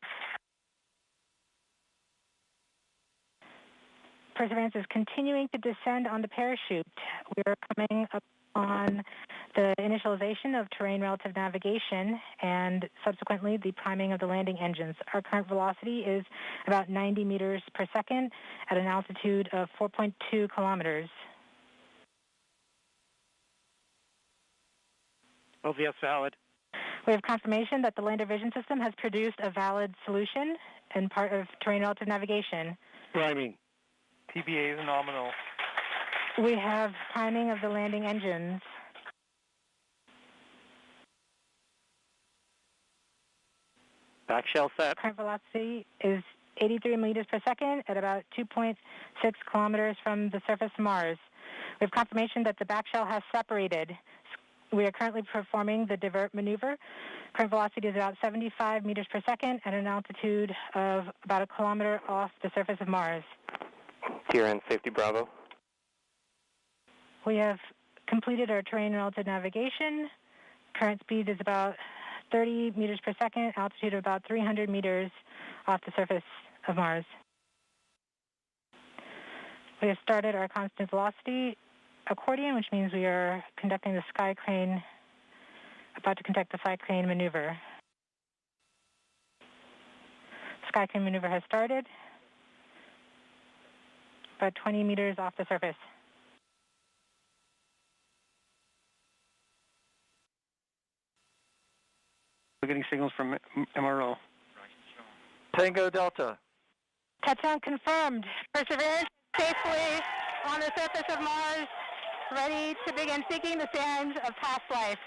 Perseverance is continuing to descend on the parachute. We are coming up on the initialization of terrain relative navigation and subsequently the priming of the landing engines. Our current velocity is about 90 meters per second at an altitude of 4.2 kilometers. OVS valid. We have confirmation that the lander vision system has produced a valid solution and part of terrain relative navigation. Priming. TBA is nominal. We have priming of the landing engines. Back shell set. Current velocity is 83 meters per second at about 2.6 kilometers from the surface of Mars. We have confirmation that the back shell has separated. We are currently performing the divert maneuver. Current velocity is about 75 meters per second at an altitude of about a kilometer off the surface of Mars. TRN safety Bravo. We have completed our terrain relative navigation. Current speed is about 30 meters per second, altitude of about 300 meters off the surface of Mars. We have started our constant velocity accordion, which means we are conducting the sky crane, about to conduct the sky crane maneuver. Sky crane maneuver has started, about 20 meters off the surface. We're getting signals from MRO. Tango Delta. Touchdown confirmed. Perseverance safely on the surface of Mars, ready to begin seeking the sands of past life.